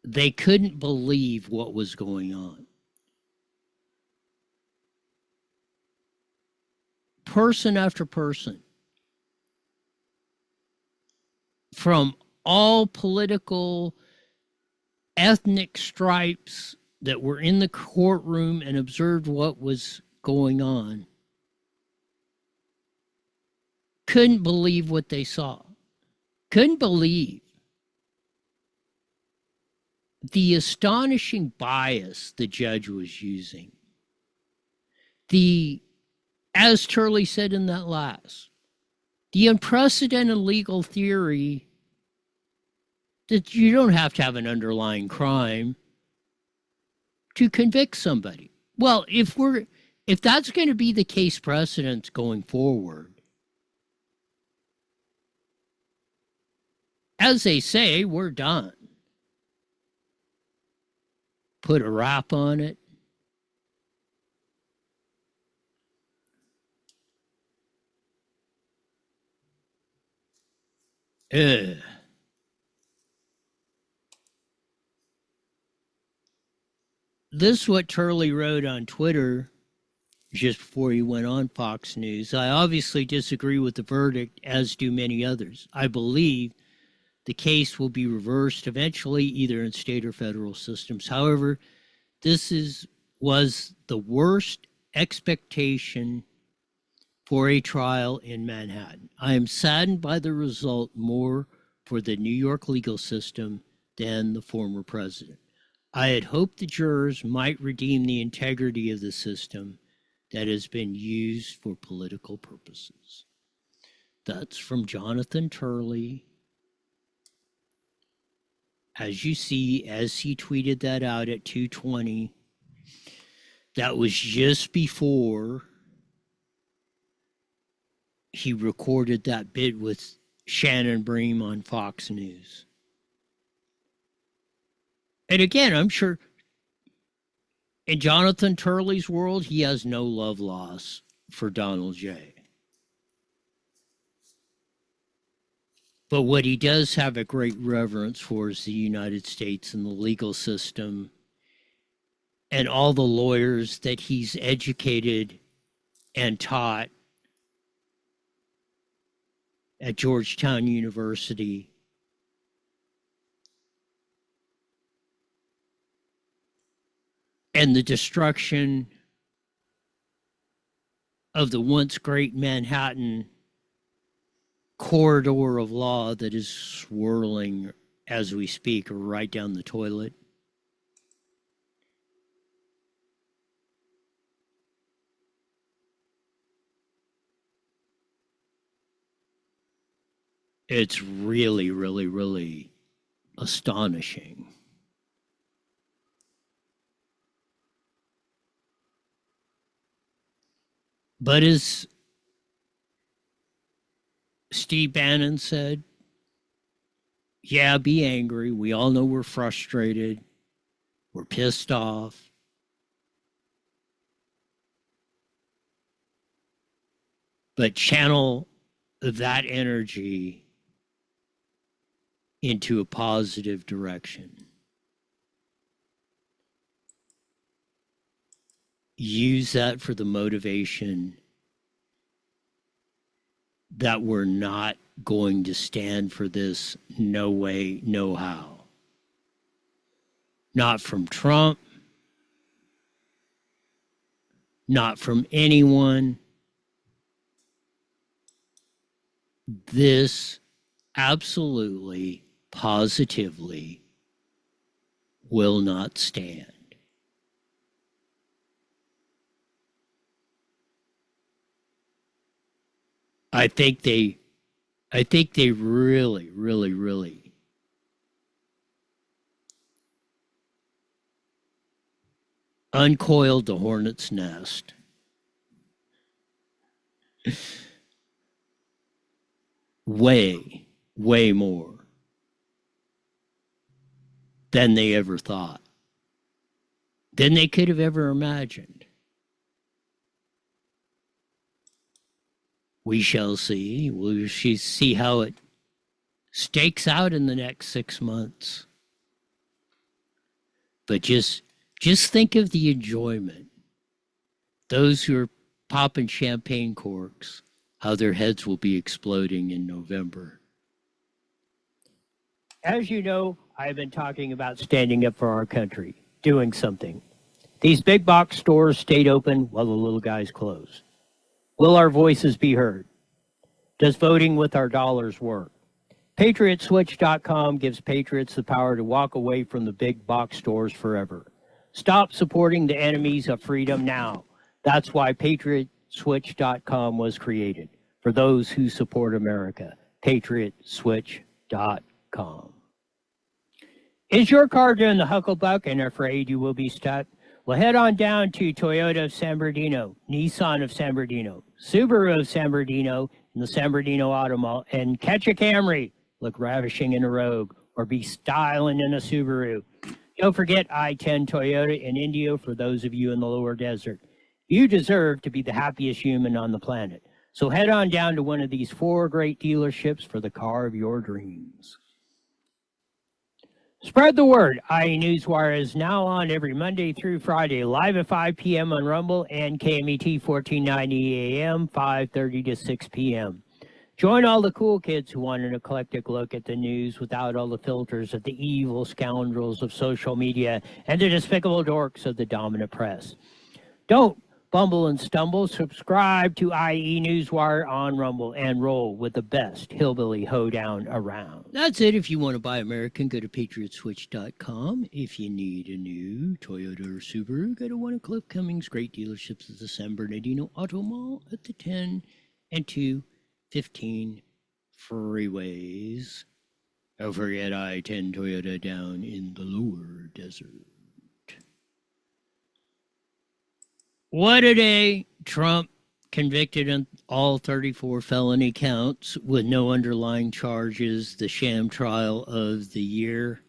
they couldn't believe what was going on. Person after person, from all political, ethnic stripes that were in the courtroom and observed what was going on, couldn't believe what they saw. Couldn't believe the astonishing bias the judge was using. As Turley said in that last, the unprecedented legal theory that you don't have to have an underlying crime to convict somebody. Well, if that's going to be the case precedent going forward, as they say, we're done. Put a wrap on it. Ugh. This is what Turley wrote on Twitter just before he went on Fox News. I obviously disagree with the verdict, as do many others. I believe the case will be reversed eventually, either in state or federal systems. However, this was the worst expectation for a trial in Manhattan. I am saddened by the result more for the New York legal system than the former president. I had hoped the jurors might redeem the integrity of the system that has been used for political purposes. That's from Jonathan Turley. As you see, as he tweeted that out at 2:20, that was just before he recorded that bit with Shannon Bream on Fox News. And again, I'm sure in Jonathan Turley's world, he has no love lost for Donald J. But what he does have a great reverence for is the United States and the legal system and all the lawyers that he's educated and taught at Georgetown University. And the destruction of the once great Manhattan corridor of law that is swirling as we speak, right down the toilet. It's really, really, really astonishing. But as Steve Bannon said, yeah, be angry. We all know we're frustrated. We're pissed off. But channel that energy into a positive direction. Use that for the motivation that we're not going to stand for this, no way, no how. Not from Trump, not from anyone. this absolutely, positively will not stand. I think they really, really, really uncoiled the hornet's nest. Way, way more than they ever thought, than they could have ever imagined. We shall see. We'll see how it stakes out in the next 6 months. But just think of the enjoyment. Those who are popping champagne corks, how their heads will be exploding in November. As you know, I've been talking about standing up for our country, doing something. These big box stores stayed open while the little guys closed. Will our voices be heard? Does voting with our dollars work? PatriotSwitch.com gives patriots the power to walk away from the big box stores forever. Stop supporting the enemies of freedom now. That's why PatriotSwitch.com was created, for those who support America. PatriotSwitch.com. Is your car doing the hucklebuck and afraid you will be stuck? Well, head on down to Toyota of San Bernardino, Nissan of San Bernardino, Subaru of San Bernardino, and the San Bernardino Auto Mall, and catch a Camry, look ravishing in a Rogue, or be styling in a Subaru. Don't forget I-10 Toyota in Indio for those of you in the lower desert. You deserve to be the happiest human on the planet. So head on down to one of these 4 great dealerships for the car of your dreams. Spread the word. IE Newswire is now on every Monday through Friday, live at 5 p.m. on Rumble and KMET 1490 AM, 5:30 to 6 p.m. Join all the cool kids who want an eclectic look at the news without all the filters of the evil scoundrels of social media and the despicable dorks of the dominant press. Don't bumble and stumble. Subscribe to IE Newswire on Rumble and roll with the best hillbilly hoedown around. That's it. If you want to buy American, go to PatriotSwitch.com. If you need a new Toyota or Subaru, go to one of Cliff Cummings' great dealerships at the San Bernardino Auto Mall at the 10 and 215 freeways. Don't forget I-10 Toyota down in the lower desert. What a day. Trump convicted on all 34 felony counts with no underlying charges, the sham trial of the year.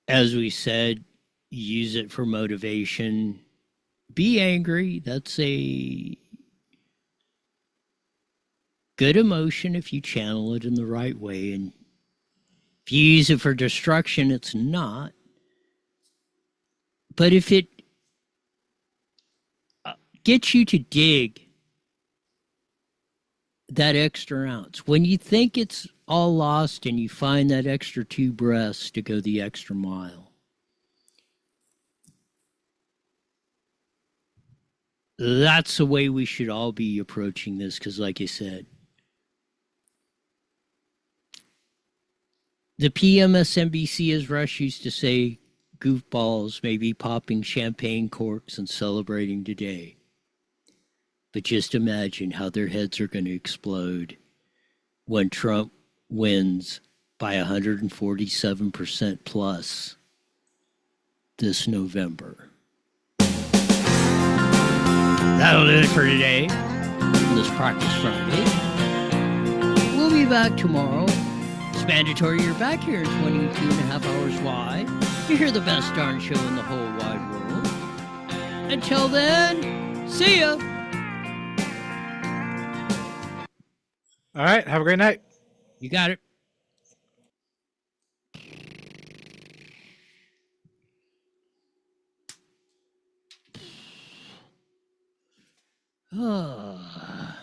As we said, use it for motivation. Be angry. That's a good emotion if you channel it in the right way. And if you use it for destruction, it's not. But if it gets you to dig that extra ounce, when you think it's all lost and you find that extra 2 breaths to go the extra mile, that's the way we should all be approaching this. Because like I said, the PMSNBC, as Rush used to say, goofballs may be popping champagne corks and celebrating today. But just imagine how their heads are going to explode when Trump wins by 147% plus this November. That'll do it for today, on this Practice Friday. We'll be back tomorrow. It's mandatory you're back here in 22 and a half hours wide. You hear the best darn show in the whole wide world. Until then, see ya.
All right. Have a great night.
You got it. Ah.